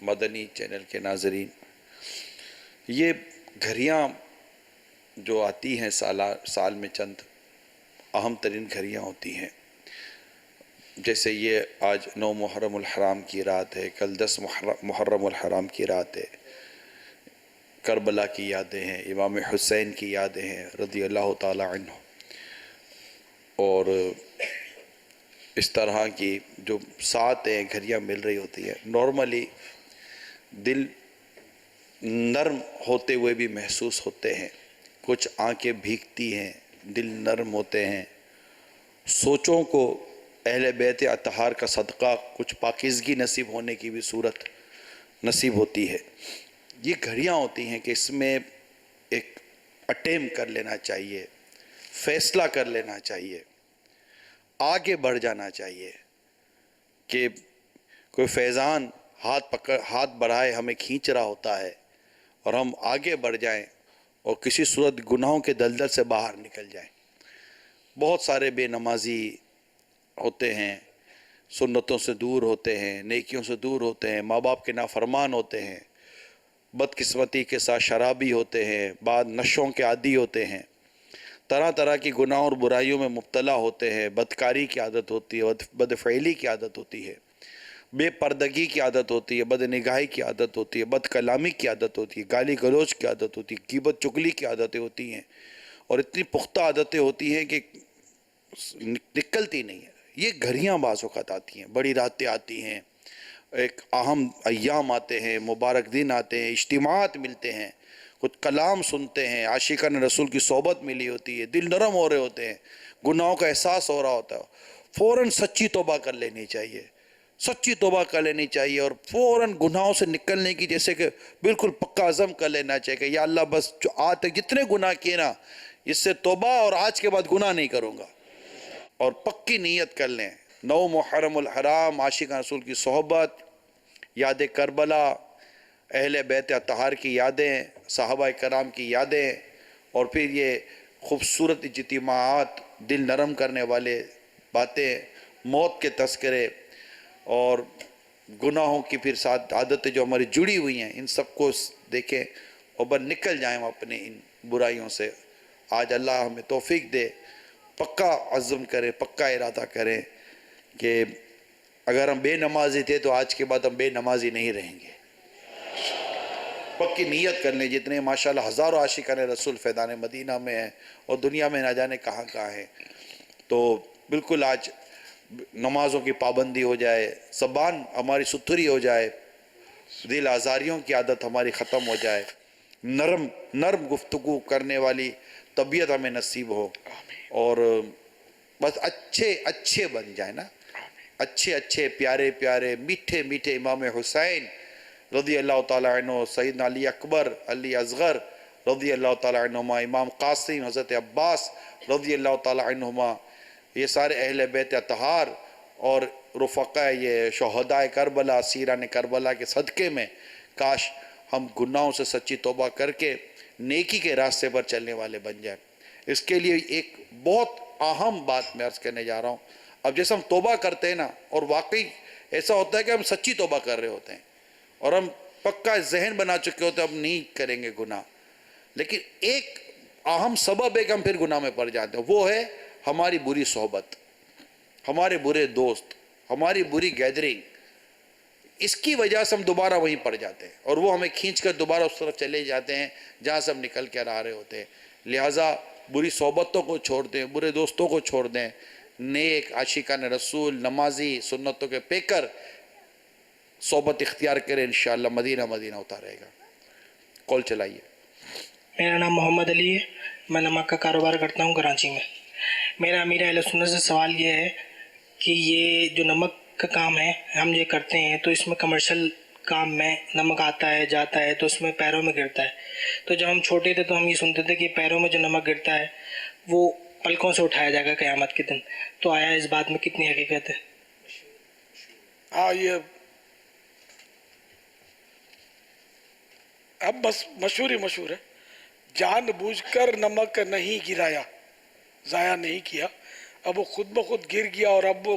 مدنی چینل کے ناظرین، یہ گھڑیاں جو آتی ہیں سال میں چند اہم ترین گھڑیاں ہوتی ہیں، جیسے یہ آج 9 محرم الحرام کی رات ہے، کل 10 محرم الحرام کی رات ہے، کربلا کی یادیں ہیں، امام حسین کی یادیں ہیں رضی اللہ تعالی عنہ، اور اس طرح کی جو ساتیں گھڑیاں مل رہی ہوتی ہیں، نارملی دل نرم ہوتے ہوئے بھی محسوس ہوتے ہیں، کچھ آنکھیں بھیگتی ہیں، دل نرم ہوتے ہیں، سوچوں کو اہل بیت اطہار کا صدقہ کچھ پاکیزگی نصیب ہونے کی بھی صورت نصیب ہوتی ہے۔ یہ گھڑیاں ہوتی ہیں کہ اس میں ایک اٹیم کر لینا چاہیے، فیصلہ کر لینا چاہیے، آگے بڑھ جانا چاہیے کہ کوئی فیضان ہاتھ بڑھائے ہمیں کھینچ رہا ہوتا ہے اور ہم آگے بڑھ جائیں اور کسی صورت گناہوں کے دلدل سے باہر نکل جائیں۔ بہت سارے بے نمازی ہوتے ہیں، سنتوں سے دور ہوتے ہیں، نیکیوں سے دور ہوتے ہیں، ماں باپ کے نافرمان ہوتے ہیں، بدقسمتی کے ساتھ شرابی ہوتے ہیں، بعد نشوں کے عادی ہوتے ہیں، طرح طرح کی گناہوں اور برائیوں میں مبتلا ہوتے ہیں، بدکاری کی عادت ہوتی ہے، بدفعلی کی عادت ہوتی ہے، بے پردگی کی عادت ہوتی ہے، بد نگاہی کی عادت ہوتی ہے، بد کلامی کی عادت ہوتی ہے، گالی گلوچ کی عادت ہوتی ہے، غیبت چغلی کی عادتیں ہوتی ہیں، اور اتنی پختہ عادتیں ہوتی ہیں کہ نکلتی نہیں ہیں۔ یہ گھڑیاں بعض اوقات آتی ہیں، بڑی راتیں آتی ہیں، ایک اہم ایام آتے ہیں، مبارک دن آتے ہیں، اجتماعات ملتے ہیں، کچھ کلام سنتے ہیں، عاشقان رسول کی صحبت ملی ہوتی ہے، دل نرم ہو رہے ہوتے ہیں، گناہوں کا احساس ہو رہا ہوتا ہے، فوراً سچی توبہ کر لینی چاہیے، سچی توبہ کر لینی چاہیے، اور فوراً گناہوں سے نکلنے کی جیسے کہ بالکل پکا عزم کر لینا چاہیے کہ یا اللہ بس جو آج تک جتنے گناہ کیے نا، اس سے توبہ اور آج کے بعد گناہ نہیں کروں گا، اور پکی نیت کر لیں۔ 9 محرم الحرام، عاشقان رسول کی صحبت، یاد کربلا، اہل بیت اطہار کی یادیں، صحابہ کرام کی یادیں، اور پھر یہ خوبصورت اجتماعات، دل نرم کرنے والے باتیں، موت کے تذکرے اور گناہوں کی پھر ساتھ عادتیں جو ہماری جڑی ہوئی ہیں، ان سب کو دیکھیں اور بس نکل جائیں اپنے ان برائیوں سے۔ آج اللہ ہمیں توفیق دے، پکا عزم کریں، پکا ارادہ کریں کہ اگر ہم بے نمازی تھے تو آج کے بعد ہم بے نمازی نہیں رہیں گے۔ پکی نیت کر لیں، جتنے ماشاءاللہ ہزاروں عاشقان رسول فیضان مدینہ میں ہیں اور دنیا میں نہ جانے کہاں کہاں ہیں، تو بالکل آج نمازوں کی پابندی ہو جائے، زبان ہماری ستھری ہو جائے، دل آزاریوں کی عادت ہماری ختم ہو جائے، نرم گفتگو کرنے والی طبیعت ہمیں نصیب ہو، اور بس اچھے بن جائیں نا، اچھے پیارے میٹھے امام حسین رضی اللہ تعالیٰ عنہ، سیدنا علی اکبر، علی اصغر رضی اللہ تعالیٰ عنہما، امام قاسم، حضرت عباس رضی اللہ تعالیٰ عنہما، یہ سارے اہل بیت اطہار اور رفقاء یہ شہداء کربلا، سیران کربلا کے صدقے میں کاش ہم گناہوں سے سچی توبہ کر کے نیکی کے راستے پر چلنے والے بن جائیں۔ اس کے لیے ایک بہت اہم بات میں عرض کرنے جا رہا ہوں۔ اب جیسے ہم توبہ کرتے ہیں نا، اور واقعی ایسا ہوتا ہے کہ ہم سچی توبہ کر رہے ہوتے ہیں اور ہم پکا ذہن بنا چکے ہوتے ہیں اب نہیں کریں گے گناہ، لیکن ایک اہم سبب ہے کہ ہم پھر گناہ میں پڑ جاتے ہیں، وہ ہے ہماری بری صحبت، ہمارے برے دوست، ہماری بری گیدرنگ۔ اس کی وجہ سے ہم دوبارہ وہیں پڑ جاتے ہیں اور وہ ہمیں کھینچ کر دوبارہ اس طرف چلے جاتے ہیں جہاں سے ہم نکل کر آ رہے ہوتے ہیں۔ لہٰذا بری صحبتوں کو چھوڑ دیں، برے دوستوں کو چھوڑ دیں، نیک عاشقان رسول، نمازی، سنتوں کے پیکر صحبت اختیار کریں، انشاءاللہ مدینہ ہوتا رہے گا۔ کال چلائیے۔ میرا نام محمد علی ہے، میں نمک کا کاروبار کرتا ہوں کراچی میں۔ میرا امیر اہل سنت سے سوال یہ ہے کہ یہ جو نمک کا کام ہے ہم یہ کرتے ہیں تو اس میں کمرشل کام میں نمک آتا ہے جاتا ہے تو اس میں پیروں میں گرتا ہے، تو جب ہم چھوٹے تھے تو ہم یہ سنتے تھے کہ پیروں میں جو نمک گرتا ہے وہ پلکوں سے اٹھایا جائے گا قیامت کے دن، تو آیا اس بات میں کتنی حقیقت ہے؟ ہاں، یہ اب بس مشہور ہے، جان بوجھ کر نمک نہیں گرایا، ضائع نہیں کیا، اب وہ خود بخود گر گیا اور اب وہ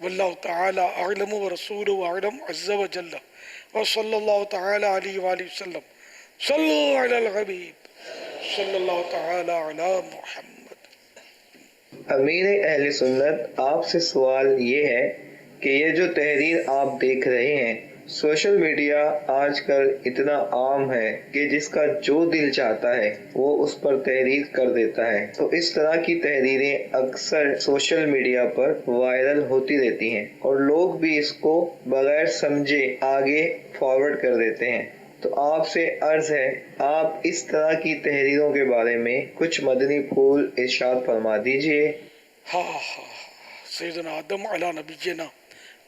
واللہ تعالی اعلم ورسولہ اعلم عز وجل وصلی اللہ تعالی علیہ وآلہ وسلم صلو علی الحبیب صلی اللہ تعالی علی محمد۔ امیر اہل سنت، آپ سے سوال یہ ہے کہ یہ جو تحریر آپ دیکھ رہے ہیں، سوشل میڈیا آج کل اتنا عام ہے کہ جس کا جو دل چاہتا ہے وہ اس پر تحریر کر دیتا ہے، تو اس طرح کی تحریریں اکثر سوشل میڈیا پر وائرل ہوتی رہتی ہیں اور لوگ بھی اس کو بغیر سمجھے آگے فارورڈ کر دیتے ہیں۔ تو آپ سے عرض ہے، آپ اس طرح کی تحریروں کے بارے میں کچھ مدنی پھول ارشاد فرما دیجئے۔ ہاں سیدنا آدم علی نبینا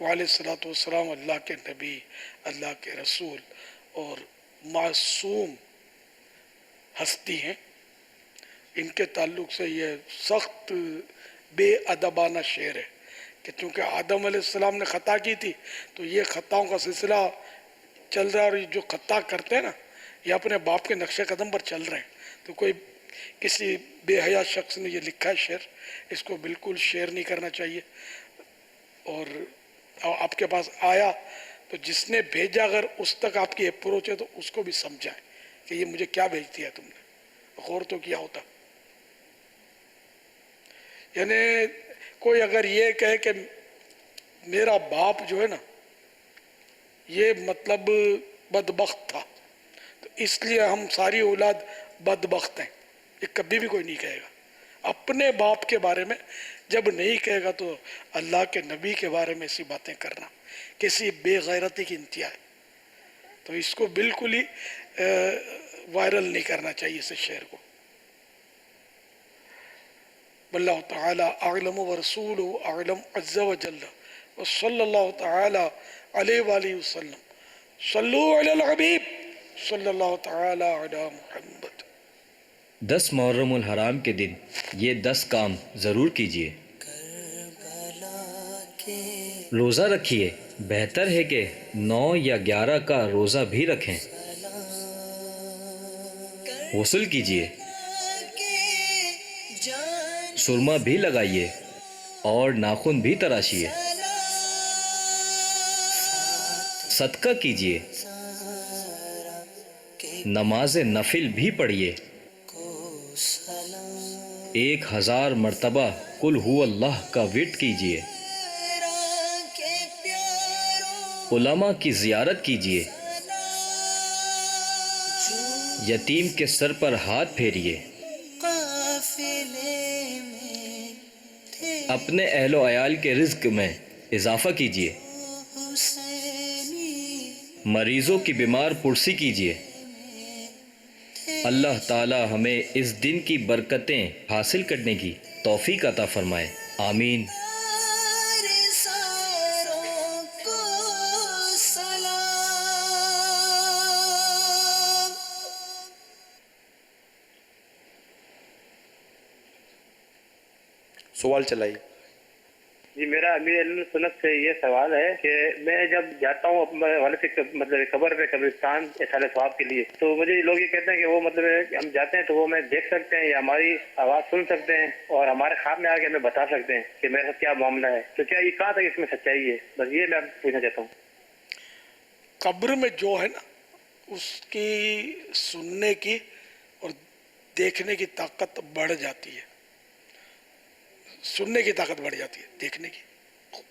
وعلیہ الصلوۃ والسلام اللہ کے نبی، اللہ کے رسول اور معصوم ہستی ہیں، ان کے تعلق سے یہ سخت بے ادبانہ شعر ہے کہ چونکہ آدم علیہ السلام نے خطا کی تھی تو یہ خطاؤں کا سلسلہ چل رہا ہے، اور یہ جو خطا کرتے ہیں نا یہ اپنے باپ کے نقش قدم پر چل رہے ہیں۔ تو کوئی کسی بے حیا شخص نے یہ لکھا ہے شعر، اس کو بالکل شیئر نہیں کرنا چاہیے، اور آپ کے پاس آیا تو جس نے بھیجا اگر اس تک آپ کی اپروچ ہے تو اس کو بھی سمجھائیں کہ یہ مجھے کیا بھیج دیا تم نے، غور تو کیا ہوتا۔ یعنی کوئی اگر یہ کہے کہ میرا باپ جو ہے نا یہ مطلب بدبخت تھا تو اس لیے ہم ساری اولاد بدبخت ہیں، یہ کبھی بھی کوئی نہیں کہے گا۔ اپنے باپ کے بارے میں جب نہیں کہے گا تو اللہ کے نبی کے بارے میں ایسی باتیں کرنا کسی بے غیرتی کی انتہا ہے۔ تو اس کو بالکل ہی وائرل نہیں کرنا چاہیے اس شعر کو۔ واللہ تعالی اعلم ورسولہ اعلم عز وجل وصلی اللہ تعالی علیہ وآلہ وسلم صلو علی الحبیب صلی اللہ تعالی علی محمد۔ 10 محرم الحرام کے دن یہ 10 کام ضرور کیجیے۔ روزہ رکھیے، بہتر ہے کہ 9 یا 11 کا روزہ بھی رکھیں۔ غسل کیجیے، سرما بھی لگائیے اور ناخن بھی تراشیے۔ صدقہ کیجیے، نماز نفل بھی پڑھیے۔ 1000 مرتبہ قل ہو اللہ کا ورد کیجیے۔ علماء کی زیارت کیجیے، یتیم کے سر پر ہاتھ پھیریے۔ اپنے اہل و عیال کے رزق میں اضافہ کیجیے۔ مریضوں کی بیمار پرسی کیجیے۔ اللہ تعالی ہمیں اس دن کی برکتیں حاصل کرنے کی توفیق عطا فرمائے، آمین۔ سوال چلائیے۔ جی میرا امیر اہل سنت سے یہ سوال ہے کہ میں جب جاتا ہوں اپنے والد سے مطلب قبر پہ قبرستان احسان ثواب کے لیے، تو مجھے لوگ یہ کہتے ہیں کہ وہ مطلب ہم جاتے ہیں تو وہ ہمیں دیکھ سکتے ہیں یا ہماری آواز سن سکتے ہیں اور ہمارے خواب میں آ کے ہمیں بتا سکتے ہیں کہ میرے ساتھ کیا معاملہ ہے، تو کیا یہ کہاں تک اس میں سچائی ہے؟ بس یہ میں پوچھنا چاہتا ہوں۔ قبر میں جو ہے نا اس کی سننے کی اور دیکھنے کی طاقت بڑھ جاتی ہے، سننے کی طاقت بڑھ جاتی ہے، دیکھنے کی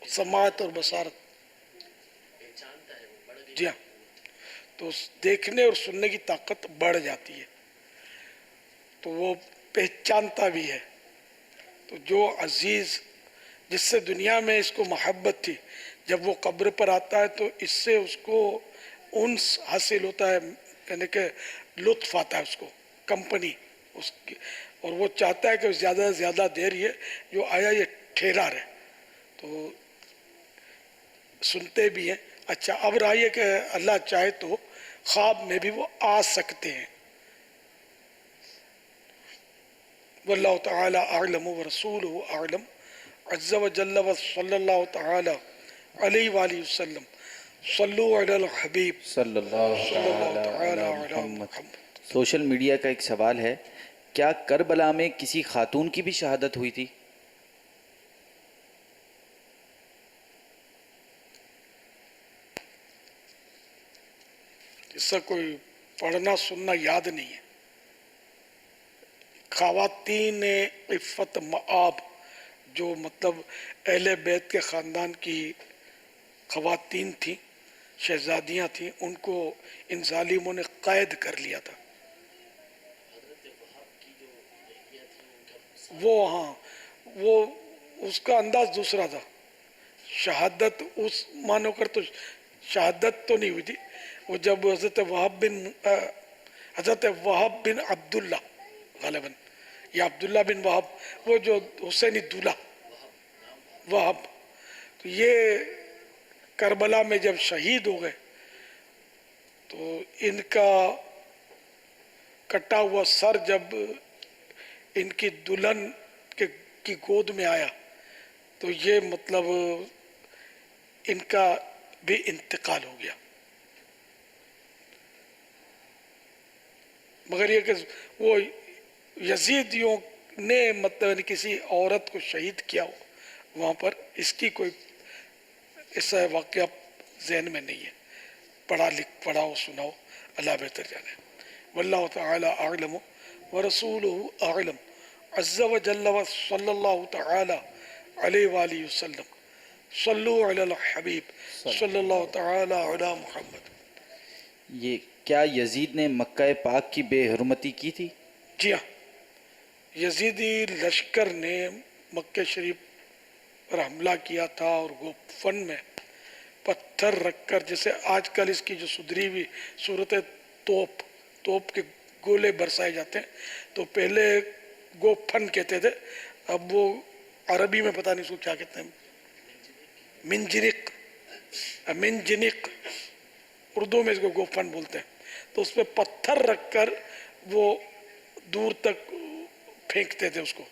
سماعت اور بصارت، جی ہاں، تو دیکھنے اور سننے کی طاقت بڑھ جاتی ہے تو وہ پہچانتا بھی ہے۔ تو جو عزیز جس سے دنیا میں اس کو محبت تھی جب وہ قبر پر آتا ہے تو اس سے اس کو انس حاصل ہوتا ہے، یعنی کہ لطف آتا ہے اس کو، کمپنی اس کی، اور وہ چاہتا ہے کہ زیادہ سے زیادہ دیر یہ جو آیا یہ ٹھہرا رہے، تو سنتے بھی ہیں۔ اچھا اب رہا کہ اللہ چاہے تو خواب میں بھی وہ آ سکتے ہیں۔ واللہ تعالی اعلم ورسولہ اعلم عز وجل وصلی اللہ تعالی علیہ وآلہ وسلم صلو علی الحبیب صلی اللہ تعالی علی محمد۔ سوشل میڈیا کا ایک سوال ہے، کیا کربلا میں کسی خاتون کی بھی شہادت ہوئی تھی؟ اس سے کوئی پڑھنا سننا یاد نہیں ہے. خواتین عفت مآب جو مطلب اہل بیت کے خاندان کی خواتین تھیں، شہزادیاں تھیں، ان کو ان ظالموں نے قید کر لیا تھا. وہ اس کا انداز دوسرا تھا. شہادت اس مانو کر تو شہادت تو نہیں ہوئی تھی. وہ جب حضرت وہاب بن عبداللہ غالباً یا عبداللہ بن وہاب، وہ جو حسینی دولہ وہاب، تو یہ کربلا میں جب شہید ہو گئے تو ان کا کٹا ہوا سر جب ان کی دلہن کی گود میں آیا تو یہ مطلب ان کا بھی انتقال ہو گیا. مگر یہ کہ وہ یزیدیوں نے مطلب کسی عورت کو شہید کیا ہو وہاں پر، اس کی کوئی ایسا واقعہ ذہن میں نہیں ہے. پڑھا ہو سنا ہو، اللہ بہتر جانے. واللہ تعالی اعلم ورسولہ اعلم عز وجل صلی اللہ تعالی علیہ وآلہ وسلم. صلو علی الحبیب صلی اللہ تعالی علی محمد. یہ کیا یزید نے مکہ پاک کی بے حرمتی کی تھی؟ جی ہاں، یزیدی لشکر نے مکہ شریف پر حملہ کیا تھا اور گوفن میں پتھر رکھ کر، جیسے آج کل اس کی جو سدھری ہوئی صورت توپ کے گولے برسائے جاتے ہیں، تو پہلے گوفن کہتے تھے، اب وہ عربی میں پتہ نہیں اس کو کیا کہتے ہیں، منجنق، اردو میں اس کو گوفن بولتے ہیں. تو اس پہ پتھر رکھ کر وہ دور تک پھینکتے تھے اس کو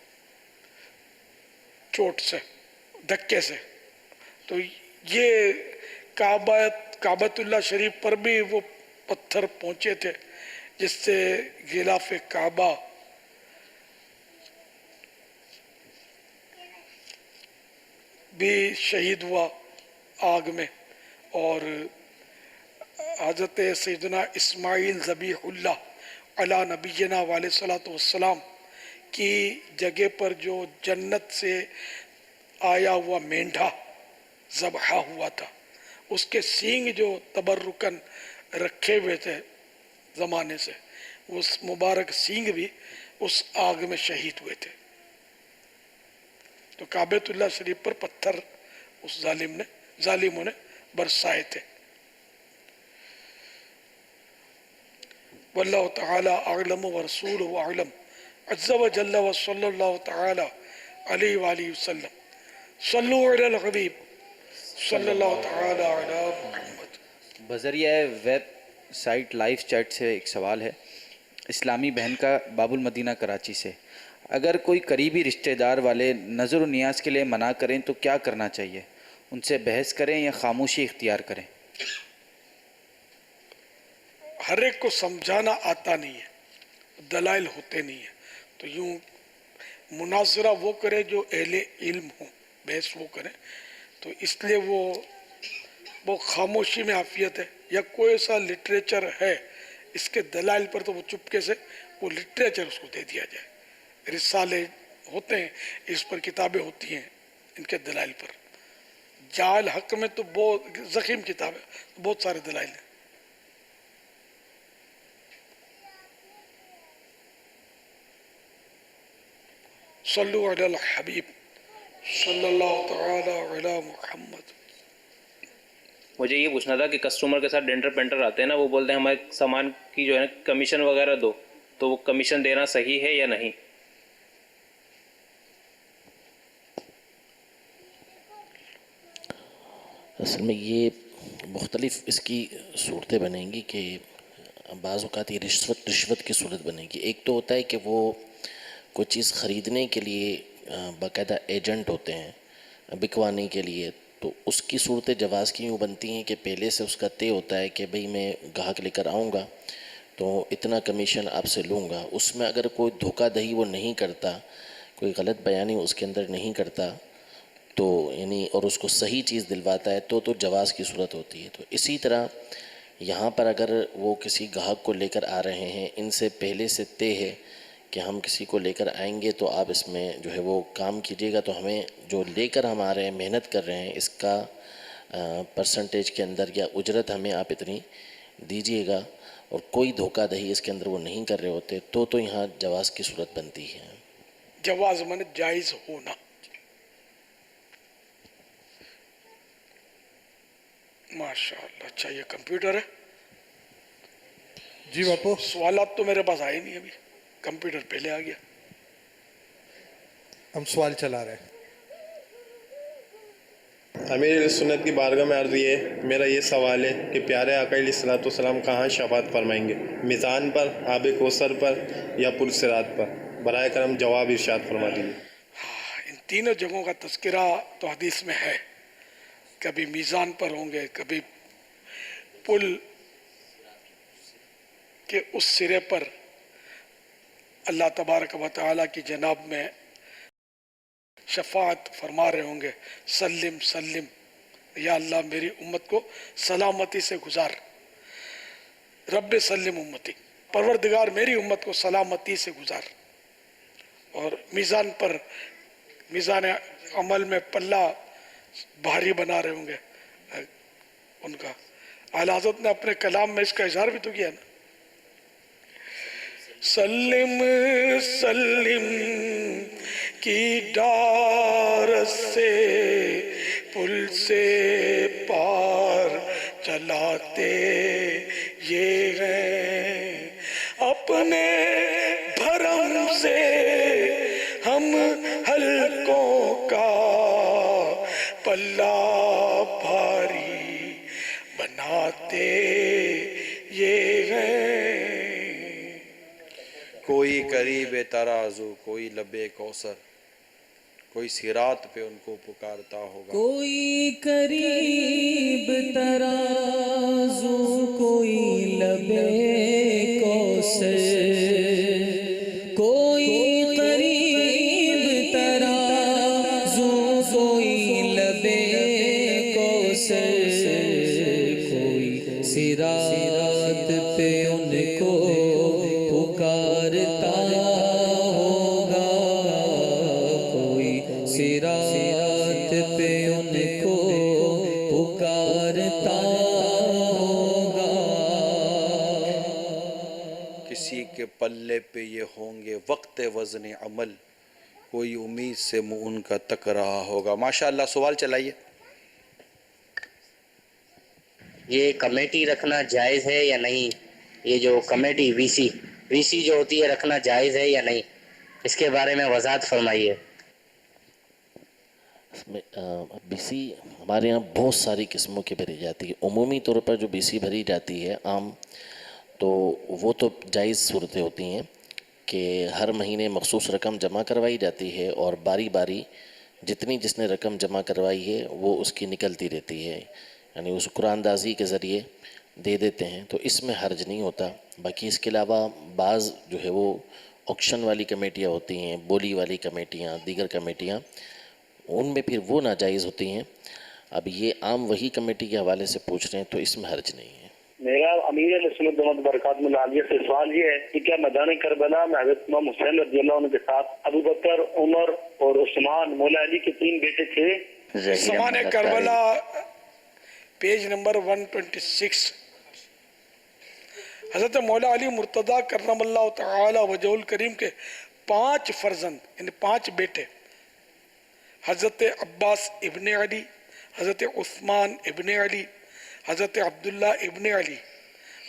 چوٹ سے، دھکے سے. تو یہ کعبۃ اللہ شریف پر بھی وہ پتھر پہنچے تھے، جس سے غلاف کعبہ بھی شہید ہوا آگ میں. اور حضرت سیدنا اسماعیل ذبیح اللہ علی نبینا علیہ صلاۃ والسلام کی جگہ پر جو جنت سے آیا ہوا مینڈھا ذبح ہوا تھا، اس کے سینگ جو تبرکن رکھے ہوئے تھے زمانے سے، اس مبارک سینگ بھی اس آگ میں شہید ہوئے تھے. تو کعبۃ اللہ شریف پر پتھر اس ظالموں نے برسائے تھے. واللہ تعالی اعلم ورسولہ اعلم عز وجل وصلی اللہ تعالی علیہ وآلہ وسلم. صلو علی الحبیب صلی اللہ تعالی علی محمد. بذریعہ ویب سائٹ لائف چیٹ سے ایک سوال ہے اسلامی بہن کا باب المدینہ کراچی سے. اگر کوئی قریبی رشتہ دار والے نظر و نیاز کے لیے منع کریں تو کیا کرنا چاہیے؟ ان سے بحث کریں یا خاموشی اختیار کریں؟ ہر ایک کو سمجھانا آتا نہیں ہے، دلائل ہوتے نہیں ہیں، تو یوں مناظرہ وہ کرے جو اہل علم ہوں، بحث وہ کریں. تو اس لیے وہ خاموشی میں عافیت ہے. یا کوئی ایسا لٹریچر ہے اس کے دلائل پر، تو وہ چپکے سے وہ لٹریچر اس کو دے دیا جائے. رسالے ہوتے ہیں اس پر، کتابیں ہوتی ہیں ان کے دلائل پر. جعل حق میں تو بہت ضخیم کتاب ہے، بہت سارے دلائل ہیں. صلو علی الحبیب صلی اللہ تعالی علی محمد. مجھے یہ پوچھنا تھا کہ کسٹمر کے ساتھ ڈینٹر پینٹر آتے ہیں نا، وہ بولتے ہیں ہمارے سامان کی جو ہے کمیشن وغیرہ دو، تو وہ کمیشن دینا صحیح ہے یا نہیں؟ اصل میں یہ مختلف اس کی صورتیں بنیں گی کہ بعض اوقات یہ رشوت کی صورت بنے گی. ایک تو ہوتا ہے کہ وہ کوئی چیز خریدنے کے لیے باقاعدہ ایجنٹ ہوتے ہیں بکوانے کے لیے، تو اس کی صورت جواز کی یوں بنتی ہیں کہ پہلے سے اس کا طے ہوتا ہے کہ بھئی میں گاہک لے کر آؤں گا تو اتنا کمیشن آپ سے لوں گا. اس میں اگر کوئی دھوکہ دہی وہ نہیں کرتا، کوئی غلط بیانی اس کے اندر نہیں کرتا، تو یعنی اور اس کو صحیح چیز دلواتا ہے تو جواز کی صورت ہوتی ہے. تو اسی طرح یہاں پر اگر وہ کسی گاہک کو لے کر آ رہے ہیں، ان سے پہلے سے طے ہے کہ ہم کسی کو لے کر آئیں گے، تو آپ اس میں جو ہے وہ کام کیجیے گا، تو ہمیں جو لے کر ہم آ رہے ہیں، محنت کر رہے ہیں، اس کا پرسنٹیج کے اندر یا اجرت ہمیں آپ اتنی دیجیے گا، اور کوئی دھوکہ دہی اس کے اندر وہ نہیں کر رہے ہوتے، تو یہاں جواز کی صورت بنتی ہے۔ جواز من جائز ہونا۔ ماشاءاللہ، اچھا یہ کمپیوٹر ہے؟ جی باپو، سوالات تو میرے پاس آئے نہیں ابھی، کمپیوٹر پہلے آ گیا۔ ہم سوال چلا رہے ہیں۔ امیر سنت کی بارگاہ میں عرض یہ ہے، میرا یہ سوال ہے کہ پیارے آقا علیہ الصلوۃ والسلام کہاں شفاعت فرمائیں گے؟ میزان پر، آب کوثر پر، یا پل صراط پر؟ برائے کرم جواب ارشاد فرما دیجیے۔ ان تینوں جگہوں کا تذکرہ تو حدیث میں ہے، کبھی میزان پر ہوں گے، کبھی پل کے اس سرے پر اللہ تبارک و تعالیٰ کی جناب میں شفاعت فرما رہے ہوں گے، سلم سلم، یا اللہ میری امت کو سلامتی سے گزار، رب سلم امتی، پروردگار میری امت کو سلامتی سے گزار۔ اور میزان پر، میزان عمل میں پلہ بھاری بنا رہے ہوں گے ان کا۔ اعلیٰ حضرت نے اپنے کلام میں اس کا اظہار بھی تو کیا نا، سلم سلم کی ڈار سے پل سے پار چلاتے یہ ہیں، اپنے بھرم سے ہم حلقوں کا پلہ بھاری بناتے یہ ہیں۔ کوئی قریب ترازو، کوئی لب کوثر، کوئی صراط پہ ان کو پکارتا ہوگا۔ کوئی قریب ترازو، کوئی لب کوثر، کوئی قریب ترازو، کوئی لب کوثر، کوئی صراط پہ ان کو پکارتا ہوگا، کوئی صراط پہ ان کو پکارتا ہوگا۔ کسی کے پلے پہ یہ ہوں گے وقت وزن عمل، کوئی امید سے منہ ان کا تک رہا ہوگا۔ ماشاءاللہ، سوال چلائیے۔ یہ کمیٹی رکھنا جائز ہے یا نہیں؟ یہ جو کمیٹی وی سی جو ہوتی ہے رکھنا جائز ہے یا نہیں؟ اس کے بارے میں وضاحت فرمائیے۔ اس میں بی سی ہمارے یہاں بہت ساری قسموں کی بھری جاتی ہے۔ عمومی طور پر جو بی سی بھری جاتی ہے عام، تو وہ تو جائز صورتیں ہوتی ہیں کہ ہر مہینے مخصوص رقم جمع کروائی جاتی ہے، اور باری باری جتنی جس نے رقم جمع کروائی ہے وہ اس کی نکلتی رہتی ہے، یعنی اس قرآن اندازی کے ذریعے دے دیتے ہیں، تو اس میں حرج نہیں ہوتا۔ باقی اس کے علاوہ بعض جو ہے وہ آکشن والی کمیٹیاں ہوتی ہیں، بولی والی کمیٹیاں، دیگر کمیٹیاں، ان میں پھر وہ ناجائز ہوتی ہیں۔ اب یہ عام وہی کمیٹی کے حوالے سے پوچھ رہے ہیں، تو اس میں حرج نہیں ہے۔ میرا امیر علیہ سنت دامت برکاتہ العالیہ سے سوال یہ ہے کہ کیا میدان کربلا میں حضرت امام حسین رضی اللہ عنہ کے ساتھ ابو بکر، عمر اور عثمان مولا علی کے 3 بیٹے تھے؟ زمان کربلا پیج نمبر 126۔ حضرت مولا علی مرتضیٰ کرم اللہ تعالی وجہ الکریم کے 5 فرزند، یعنی 5 بیٹے، حضرت عباس ابن علی، حضرت عثمان ابن علی، حضرت عبداللہ ابن علی،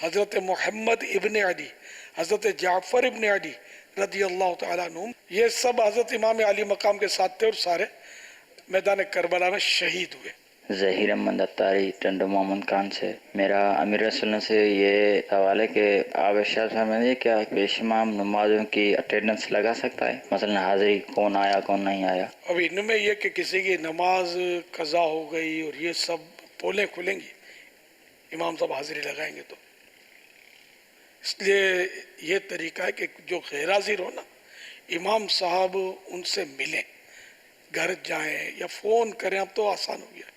حضرت محمد ابن علی، حضرت جعفر ابن علی رضی اللہ تعالیٰ عنہ، یہ سب حضرت امام علی مقام کے ساتھ تھے اور سارے میدان کربلا میں شہید ہوئے۔ ظہیر احمد اتاری ٹنڈو محمد خان سے میرا امیر رسول سے یہ سوال ہے کہ آپ ارشاد فرمائیے کیا پیش امام نمازوں کی اٹینڈنس لگا سکتا ہے؟ مثلا حاضری کون آیا کون نہیں آیا؟ اب ان میں یہ کہ کسی کی نماز قضا ہو گئی اور یہ سب پولیں کھلیں گی، امام صاحب حاضری لگائیں گے، تو اس لیے یہ طریقہ ہے کہ جو غیر حاضر ہو نا، امام صاحب ان سے ملیں، گھر جائیں یا فون کریں۔ اب تو آسان ہو گیا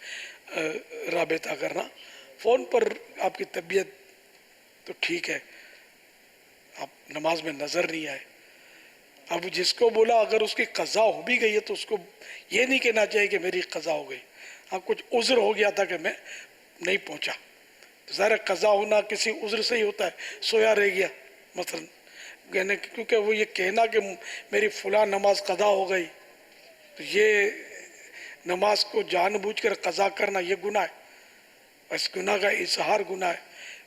رابطہ کرنا، فون پر آپ کی طبیعت تو ٹھیک ہے، اب نماز میں نظر نہیں آئے. اب جس کو بولا اگر اس کی قضا ہو بھی گئی ہے تو اس کو یہ نہیں کہنا چاہیے کہ میری قضا ہو گئی، ہاں کچھ عذر ہو گیا تھا کہ میں نہیں پہنچا. تو ظاہر قضا ہونا کسی عذر سے ہی ہوتا ہے، سویا رہ گیا مثلا، کیونکہ وہ یہ کہنا کہ میری فلاں نماز قضا ہو گئی، تو یہ نماز کو جان بوجھ کر قضا کرنا یہ گناہ ہے. اس گناہ کا اظہار گناہ ہے.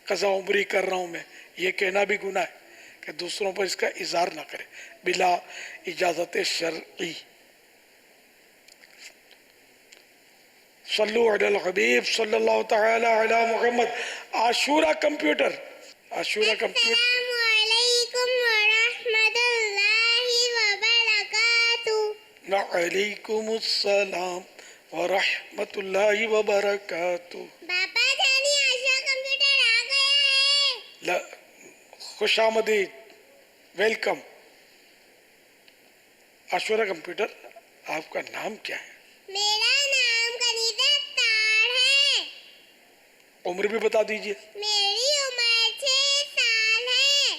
قضا عمری کر رہا ہوں میں، یہ کہنا بھی گناہ ہے کہ دوسروں پر اس کا اظہار نہ کرے بلا اجازت شرعی. صلو علی الحبیب صلی اللہ تعالی علی محمد. عاشورہ کمپیوٹر، عاشورہ کمپیوٹر. وعلیکم السلام ورحمۃ اللہ وبرکاتہ. خوش آمدید، ویلکم. عاشورہ کمپیوٹر، آپ کا نام کیا ہے؟ میرا نام کنیزہ تار ہے. عمر بھی بتا دیجئے. میری عمر 6 سال ہے.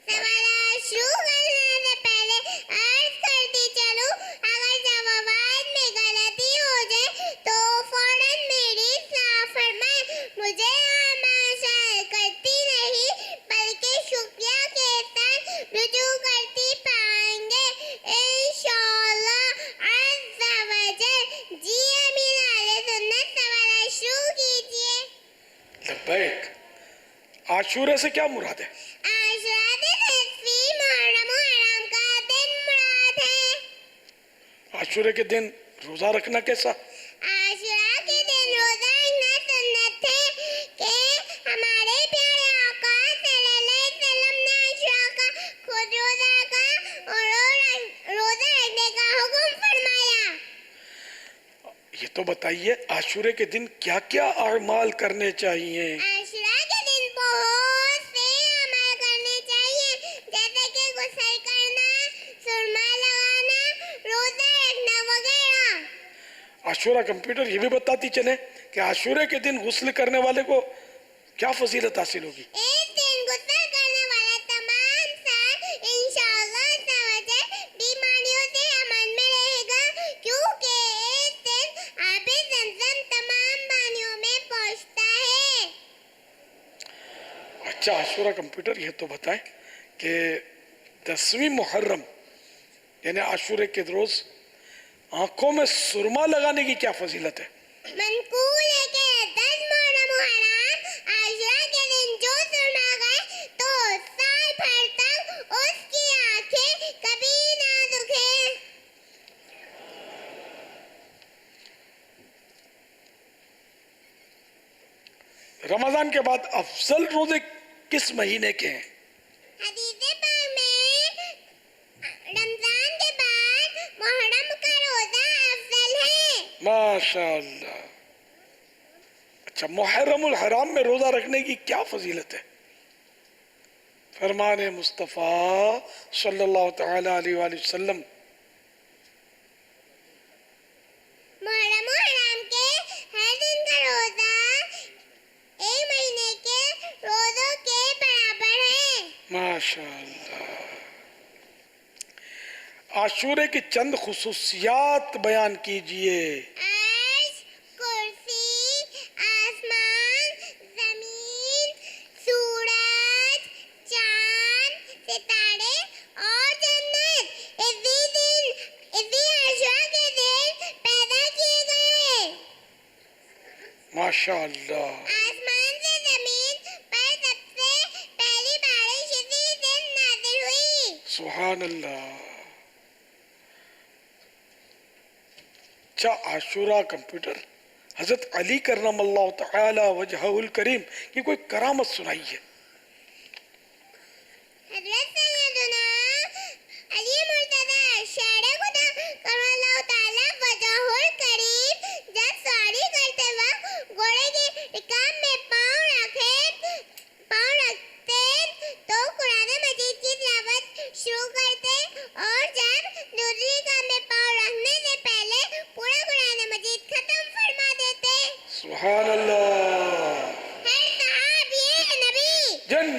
سوالات شروع کرنے سے پہلے عرض کرتی چلوں، اگر جوابات میں غلطی ہو جائے تو فوراً میری اصلاح فرمائیں. مجھے آماجل کرتی نہیں بلکہ شکریہ کے ساتھ رجوع کرتی پائیں گے انشاءاللہ عز و جل. جی امین اہل سنت، سوالات شروع کیجئے. لبیک. عاشورے سے کیا مراد ہے؟ عاشورہ دلچسپی محرم و حرام کا دن مراد ہے. عاشورے کے دن روزہ رکھنا کیسا؟ عاشورہ کے دن روزہ رکھنا سنت ہے کہ ہمارے پیارے آقا صلی اللہ علیہ وسلم نے عاشورہ کا خود روزہ رکھا اور روزہ رکھنے کا حکم فرمایا. یہ تو بتائیے عاشورے کے دن کیا کیا اعمال کرنے چاہیے؟ عاشورہ کے دن بہت سے عمل کرنے چاہیے، جیسے کہ غسل کرنا، سرما لگانا، روزہ رکھنا وغیرہ. عاشورہ کمپیوٹر یہ بھی بتاتی چلے کہ عاشورے کے دن غسل کرنے والے کو کیا فضیلت حاصل ہوگی؟ اس دن غسل کرنے والا تمام سال انشاءاللہ عز و جل بیماریوں سے امن میں رہے گا، کیونکہ اس دن آب زمزم تمام پانیوں میں پہنچتا ہے. اچھا عاشورہ کمپیوٹر یہ تو بتائیں کہ 10ویں محرم یعنی عاشورے کے روز آنکھوں میں سرما لگانے کی کیا فضیلت ہے؟ منقول ہے کہ 10 محرم و حرام عاشورہ کے دن جو سرما گئے تو سال بھر تک اس کی آنکھیں کبھی نہ دکھیں. رمضان کے بعد افضل روزے کس مہینے کے ہیں؟ حدیث پاک میں رمضان کے بعد محرم کا روزہ افضل ہے. ماشاءاللہ. اچھا محرم الحرام میں روزہ رکھنے کی کیا فضیلت ہے؟ فرمان مصطفیٰ صلی اللہ تعالی علیہ وآلہ وسلم. محرم و حرام کے ہر دن کا روزہ ایک مہینے کے روزوں کے برابر ہے. ماشاءاللہ. عاشورے کی چند خصوصیات بیان کیجئے. عرش، کرسی، آسمان، زمین، سورج، چاند، ستارے اور جنت اسی عاشورہ کے دن پیدا کیے گئے. ماشاءاللہ. آسمان سے زمین پر سب سے پہلی بارش اسی دن نازل ہوئی. سبحان اللہ. اچھا عاشورہ کمپیوٹر حضرت علی کرم اللہ تعالی وجہہ الکریم کی کوئی کرامت سنائی ہے؟ حضرت سیدنا علی مرتضی شہر خدا کرم اللہ تعالی وجہہ الکریم جب سواری کرتے وقت گھوڑے کے رکاب میں پاؤں رکھتے تو قرآن مجید کی تلاوت شروع کرتے، اور جب دوسری رکاب میں پاؤں رکھنے سے پہلے پورا قرآن مجید ختم فرما دیتے. سبحان اللہ. ہر صحابی نبی جن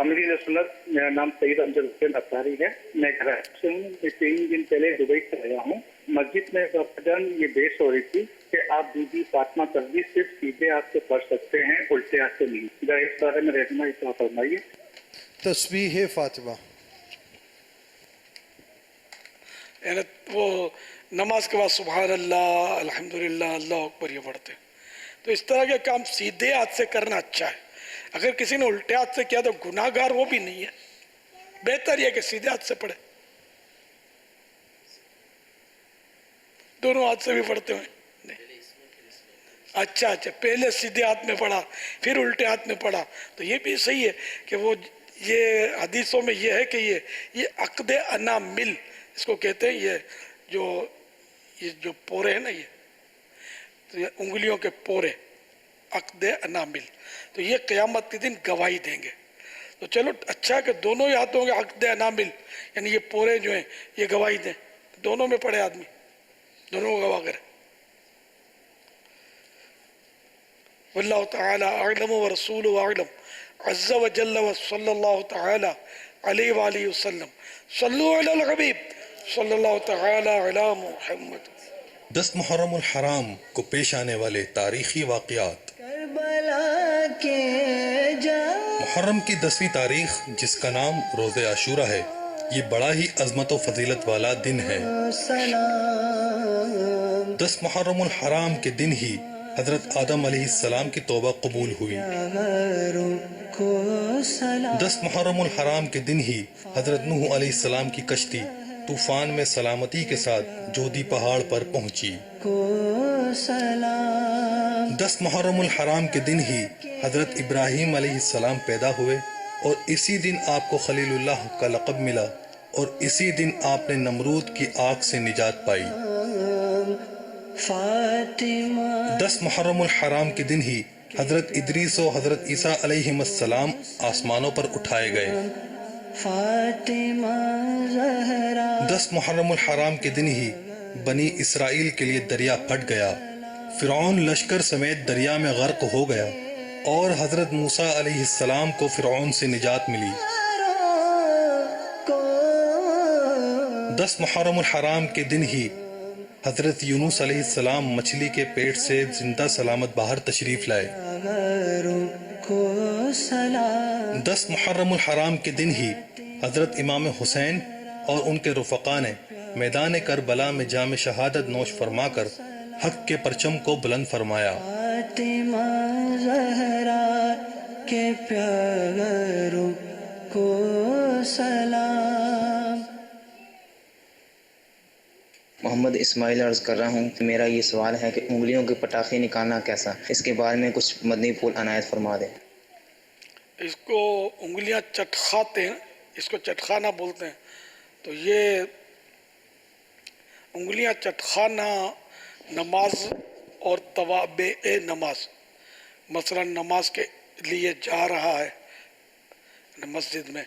امیر اہل سنت میرا نام سید امجد حسین اطہاری ہے. میں کراچی سے ہوں. میں 3 دن پہلے دبئی سے آیا ہوں. مسجد میں جان یہ بحث ہو رہی تھی کہ آپ بی بی فاطمہ تسبیح صرف سیدھے ہاتھ سے پڑھ سکتے ہیں, الٹے ہاتھ سے نہیں. ذرا اس بارے میں رہنمائی عطا فرمائیے. تسبیح فاطمہ یعنی وہ نماز کے بعد سبحان اللہ, الحمدللہ, اللہ اکبر یہ پڑھتے ہیں. تو اس طرح کے کام سیدھے ہاتھ سے کرنا اچھا ہے. اگر کسی نے الٹے ہاتھ سے کیا تو گناہ گار وہ بھی نہیں ہے. بہتر یہ کہ سیدھے ہاتھ سے پڑھے. دونوں ہاتھ سے بھی پڑھتے ہوئے. اچھا پہلے سیدھے ہاتھ میں پڑھا پھر الٹے ہاتھ میں پڑھا تو یہ بھی صحیح ہے کہ وہ یہ حدیثوں میں یہ ہے کہ یہ عقد انامل اس کو کہتے ہیں. یہ جو پورے ہیں نا, یہ انگلیوں کے پورے, عقد انامل, تو یہ قیامت کے دن گواہی دیں گے. تو چلو اچھا کہ دونوں ہی ہاتھوں کے عقد انامل یعنی یہ پورے جو ہیں یہ گواہی دیں. دونوں میں پڑھے آدمی, دونوں کو گواہ کرے. واللہ تعالی اعلم ورسولہ اعلم عز وجل وصلی اللہ تعالی علیہ وآلہ وسلم. صلو علی الحبیب صلی اللہ تعالی علی محمد. 10 محرم الحرام کو پیش آنے والے تاریخی واقعات. محرم کی 10ویں تاریخ جس کا نام روز عاشورہ ہے, یہ بڑا ہی عظمت و فضیلت والا دن ہے. 10 محرم الحرام کے دن ہی حضرت آدم علیہ السلام کی توبہ قبول ہوئی. 10 محرم الحرام کے دن ہی حضرت نوح علیہ السلام کی کشتی طوفان میں سلامتی کے ساتھ جودی پہاڑ پر پہنچی. 10 محرم الحرام کے دن ہی حضرت ابراہیم علیہ السلام پیدا ہوئے اور اسی دن آپ کو خلیل اللہ کا لقب ملا اور اسی دن آپ نے نمرود کی آگ سے نجات پائی. 10 محرم الحرام کے دن ہی حضرت ادریس و حضرت عیسیٰ علیہ السلام آسمانوں پر اٹھائے گئے. 10 محرم الحرام کے دن ہی بنی اسرائیل کے لیے دریا پھٹ گیا, فرعون لشکر سمیت دریا میں غرق ہو گیا اور حضرت موسیٰ علیہ السلام کو فرعون سے نجات ملی. 10 محرم الحرام کے دن ہی حضرت یونس علیہ السلام مچھلی کے پیٹ سے زندہ سلامت باہر تشریف لائے. 10 محرم الحرام کے دن ہی حضرت امام حسین اور ان کے رفقا نے میدان کربلا میں جام شہادت نوش فرما کر حق کے پرچم کو بلند فرمایا. فاطمہ زہرا کے پیاروں کو سلام. محمد اسماعیل عرض کر رہا ہوں. میرا یہ سوال ہے کہ انگلیوں کے پٹاخے نکالنا کیسا, اس کے بارے میں کچھ مدنی پھول عنایت فرما دیں. اس کو انگلیاں چٹخاتے ہیں, اس کو چٹخانا بولتے ہیں. تو یہ انگلیاں چٹخانا نماز اور توابع نماز, مثلا نماز کے لیے جا رہا ہے مسجد میں,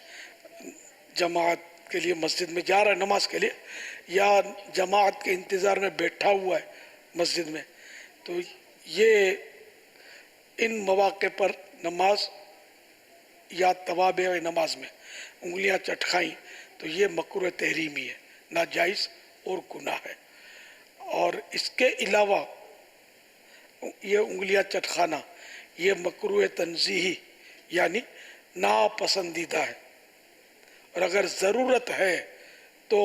جماعت کے لیے مسجد میں جا رہا ہے نماز کے لیے, یا جماعت کے انتظار میں بیٹھا ہوا ہے مسجد میں, تو یہ ان مواقع پر نماز یا توابع نماز میں انگلیاں چٹکھائیں تو یہ مکروہ تحریمی ہے, ناجائز اور گناہ ہے. اور اس کے علاوہ یہ انگلیاں چٹکھانا یہ مکروہ تنزیہی یعنی ناپسندیدہ ہے, اور اگر ضرورت ہے تو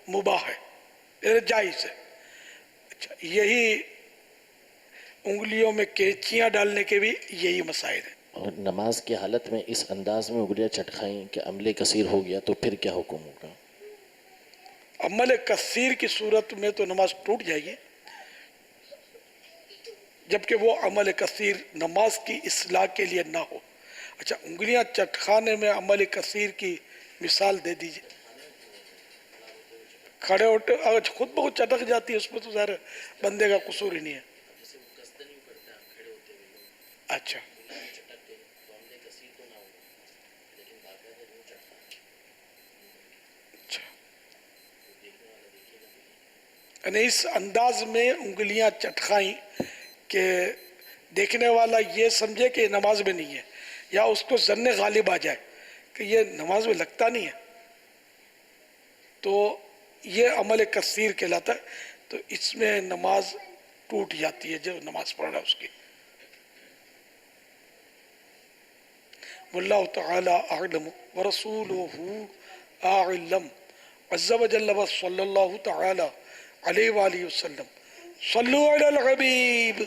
مباح ہے, جائز ہے. اچھا, یہی انگلیوں میں کینچیاں ڈالنے کے بھی یہی مسائل ہیں. اور نماز کی حالت میں اس انداز میں انگلیاں چٹکھائیں کہ عمل کثیر ہو گیا تو پھر کیا حکم ہوگا؟ عمل کثیر کی صورت میں تو نماز ٹوٹ جائے گی, جبکہ وہ عمل کثیر نماز کی اصلاح کے لیے نہ ہو. اچھا, انگلیاں چٹکھانے میں عمل کثیر کی مثال دے دیجئے. کھڑے ہوتے اگر خود بخود چٹک جاتی ہے اس میں تو ظاہر بندے کا قصور ہی نہیں ہے. اچھا, یعنی اس انداز میں انگلیاں چٹکھائیں کہ دیکھنے والا یہ سمجھے کہ نماز میں نہیں ہے, یا اس کو ظن غالب آ جائے کہ یہ نماز میں لگتا نہیں ہے تو یہ عمل کثیر کہلاتا ہے، تو اس میں نماز ٹوٹ جاتی ہے جو نماز پڑھ رہا ہے اس کی. واللہ تعالی اعلم ورسولہ اعلم عز وجل صلی اللہ تعالی علیہ وآلہ وسلم. صلو علی الحبیب.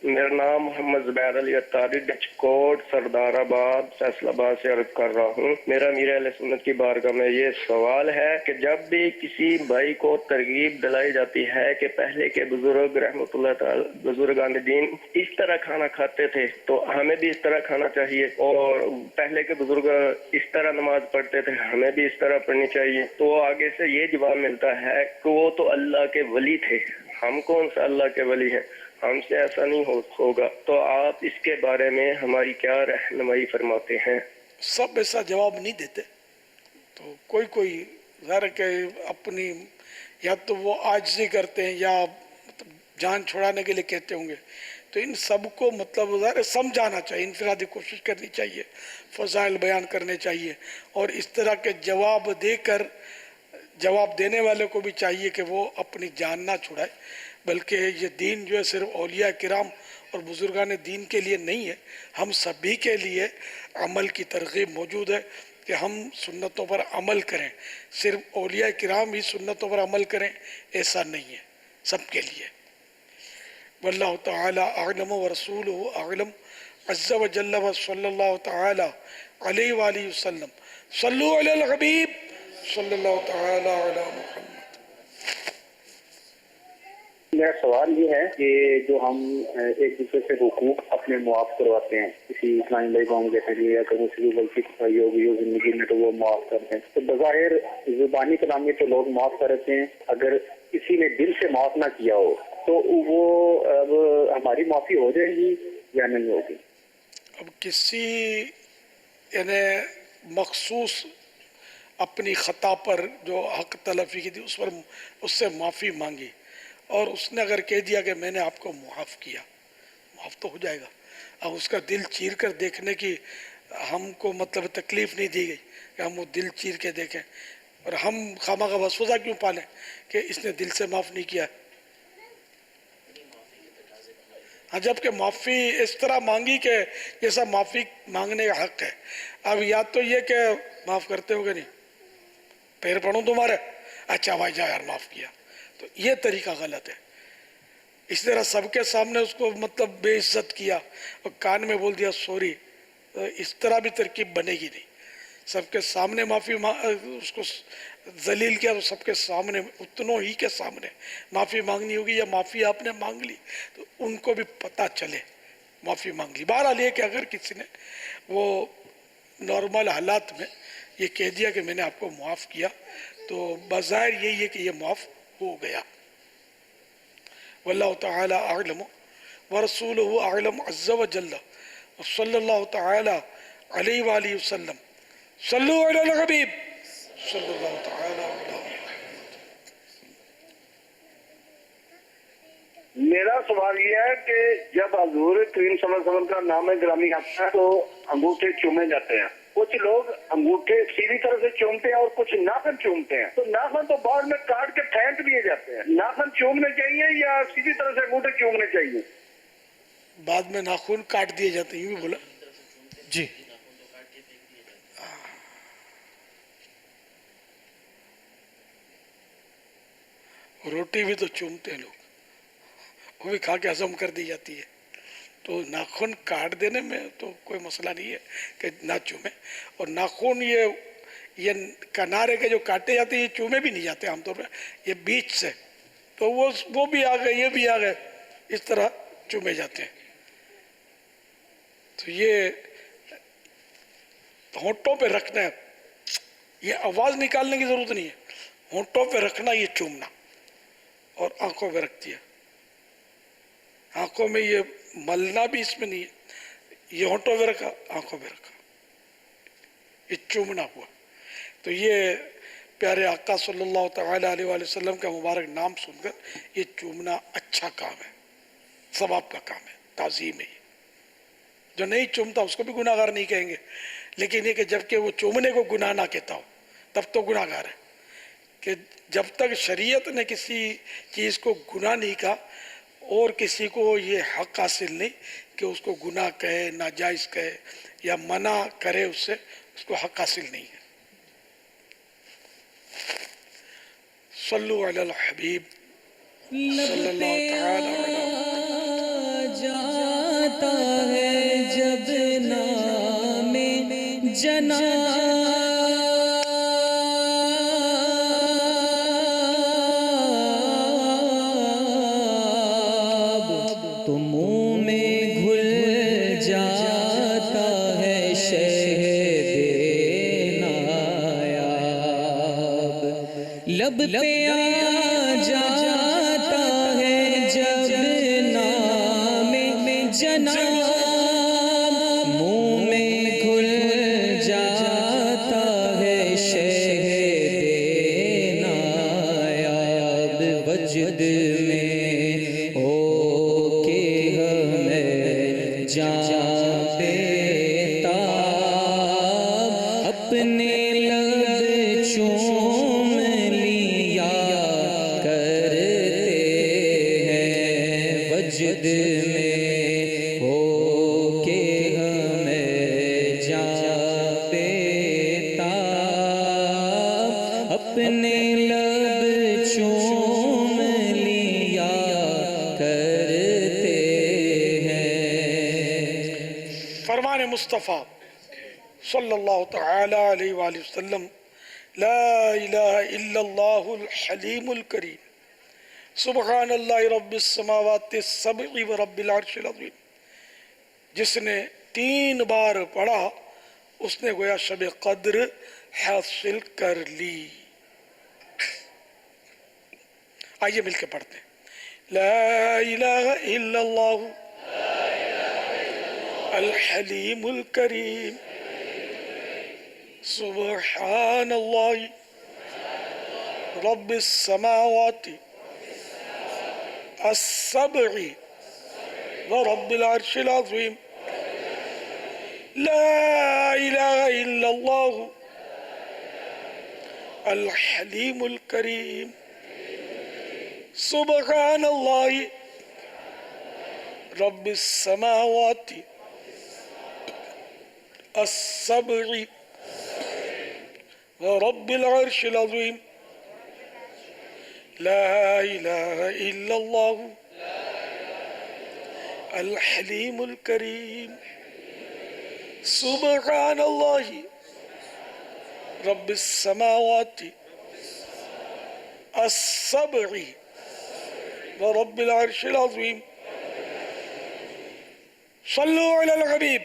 میرا نام محمد زبیر علی اتاری ڈچ کوٹ سردار آباد فیصل آباد سے عرض کر رہا ہوں. میرا امیر اہل سنت کی بارگاہ میں یہ سوال ہے کہ جب بھی کسی بھائی کو ترغیب دلائی جاتی ہے کہ پہلے کے بزرگ رحمۃ اللہ تعالی بزرگان دین اس طرح کھانا کھاتے تھے تو ہمیں بھی اس طرح کھانا چاہیے، اور پہلے کے بزرگ اس طرح نماز پڑھتے تھے ہمیں بھی اس طرح پڑھنی چاہیے، تو آگے سے یہ جواب ملتا ہے کہ وہ تو اللہ کے ولی تھے، ہم کون سا اللہ کے ولی ہیں، ہم سے ایسا نہیں ہوگا. تو آپ اس کے بارے میں ہماری کیا رہنمائی فرماتے ہیں؟ سب ایسا جواب نہیں دیتے، تو کوئی ظاہر کہ اپنی یا تو وہ عاجزی کرتے ہیں یا جان چھڑانے کے لیے کہتے ہوں گے. تو ان سب کو مطلب ظاہر سمجھانا چاہیے، انفرادی کوشش کرنی چاہیے، فضائل بیان کرنے چاہیے، اور اس طرح کے جواب دے کر جواب دینے والے کو بھی چاہیے کہ وہ اپنی جان نہ چھڑائے، بلکہ یہ دین جو ہے صرف اولیاء کرام اور بزرگان دین کے لیے نہیں ہے، ہم سبھی کے لیے عمل کی ترغیب موجود ہے کہ ہم سنتوں پر عمل کریں. صرف اولیاء کرام ہی سنتوں پر عمل کریں ایسا نہیں ہے، سب کے لیے. واللہ تعالی اعلم ورسولہ اعلم عز وجل صلی اللہ تعالی علیہ وآلہ وسلم. صلو علی الحبیب صلی اللہ تعالی علی محمد. میرا سوال یہ ہے کہ جو ہم ایک دوسرے سے حقوق اپنے معاف کرواتے ہیں، کسی اسلامی بھائی قوم کے ذریعے یا کہیں سے غلطی ہوگی ہو زندگی میں تو وہ معاف کرتے ہیں، تو بظاہر زبانی کلامی تو لوگ معاف کرتے ہیں، اگر کسی نے دل سے معاف نہ کیا ہو تو وہ اب ہماری معافی ہو جائے گی یا نہیں ہوگی؟ اب کسی یعنی مخصوص اپنی خطا پر جو حق تلفی کی تھی اس سے معافی مانگی، اور اس نے اگر کہہ دیا کہ میں نے آپ کو معاف کیا، معاف تو ہو جائے گا. اب اس کا دل چیر کر دیکھنے کی ہم کو مطلب تکلیف نہیں دی گئی کہ ہم وہ دل چیر کے دیکھیں، اور ہم خواہ وسوسہ کیوں پالیں کہ اس نے دل سے معاف نہیں کیا. ہاں، جبکہ معافی اس طرح مانگی کہ جیسا معافی مانگنے کا حق ہے. اب یا تو یہ کہ معاف کرتے ہو کہ نہیں، پیر پڑھوں تمہارے، اچھا بھائی جا یار معاف کیا، تو یہ طریقہ غلط ہے. اس طرح سب کے سامنے اس کو مطلب بے عزت کیا اور کان میں بول دیا سوری، اس طرح بھی ترکیب بنے گی نہیں. سب کے سامنے معافی اس کو ذلیل کیا تو سب کے سامنے اتنوں ہی کے سامنے معافی مانگنی ہوگی، یا معافی آپ نے مانگ لی تو ان کو بھی پتہ چلے معافی مانگ لی. بہرحال یہ کہ اگر کسی نے وہ نارمل حالات میں یہ کہہ دیا کہ میں نے آپ کو معاف کیا تو بظاہر یہی ہے کہ یہ معاف ہو گیا. واللہ تعالی اعلم ورسولہ اعلم عز وجل صلی اللہ تعالی علیہ وآلہ وسلم. صلو علی الحبیب صلی اللہ تعالی علیہ. میرا سوال یہ ہے کہ جب حضور کریم صلی اللہ علیہ وسلم کا نام گرامی آتا ہے تو انگوٹھے چومے جاتے ہیں. کچھ لوگ انگوٹھے سیدھی طرح سے چومتے ہیں اور کچھ ناخن چومتے ہیں، تو ناخن تو بعد میں کاٹ کے پھینک دیے جاتے ہیں. ناخن چومنے چاہیے یا سیدھی طرح سے انگوٹھے چومنے چاہیے؟ بعد میں ناخن کاٹ دیے جاتے ہیں، یوں بھی بولا جی. روٹی بھی تو چومتے ہیں لوگ، وہ بھی کھا کے ہضم کر دی جاتی ہے، تو ناخن کاٹ دینے میں تو کوئی مسئلہ نہیں ہے کہ نہ چومیں. اور ناخن یہ کنارے کے جو کاٹے جاتے ہیں یہ چومے بھی نہیں جاتے عام طور پہ، یہ بیچ سے، تو وہ بھی آ گئے یہ بھی آ گئے، اس طرح چومے جاتے ہیں. تو یہ ہونٹوں پہ رکھنا ہے، یہ آواز نکالنے کی ضرورت نہیں ہے، ہونٹوں پہ رکھنا یہ چومنا، اور آنکھوں پہ رکھ دیا. آنکھوں میں یہ ملنا بھی اس میں نہیں ہے، یہ ہونٹوں پہ رکھا آنکھوں پہ رکھا، یہ چومنا ہوا. تو یہ پیارے آقا صلی اللہ تعالی علیہ وآلہ وسلم کا مبارک نام سن کر یہ چومنا اچھا کام ہے، ثواب کا کام ہے، تعظیم ہے. جو نہیں چومتا اس کو بھی گناہگار نہیں کہیں گے، لیکن یہ کہ جب کہ وہ چومنے کو گناہ نہ کہتا ہو تب تو گناہگار ہے. کہ جب تک شریعت نے کسی چیز کو گناہ نہیں کہا اور کسی کو یہ حق حاصل نہیں کہ اس کو گناہ کہے، ناجائز کہے یا منع کرے، اس سے اس کو حق حاصل نہیں ہے. صلو علی الحبیب صلی اللہ تعالی علیہ جاتا ہے جب نام جناب تو منہ میں گھل جاتا ہے شہد نایاب، لب پہ آ جاتا ہے جب نام جناب، منہ میں گھل جاتا ہے شہد نایاب، وجد میں ہو کے ہمیں جان بےتاب، اپنے لب چوم لیا کرتے ہیں، وجد میں ہو کے ہمیں جان بےتاب، اپنے لب چوم لیا کرتے ہیں. فرمان مصطفیٰ صلی اللہ تعالی علیہ وآلہ وسلم، لا الہ الا اللہ الحلیم الکریم، سبحان اللہ رب السماوات السبع و رب العرش العظیم. جس نے 3 بار پڑھا اس نے گویا شب قدر حاصل کر لی. آئیے مل کے پڑھتے ہیں. لا الہ الا اللہ الحلیم الکریم، سبحان اللہ رب السماوات السبع ورب العرش العظیم. لا الہ الا اللہ الحلیم الکریم، سبحان اللہ رب السماوات السبع ورب العرش العظیم. لا الہ الا اللہ الحلیم الکریم، سبحان اللہ رب السماوات السبع ورب العرش العظیم. صلو علی الحبیب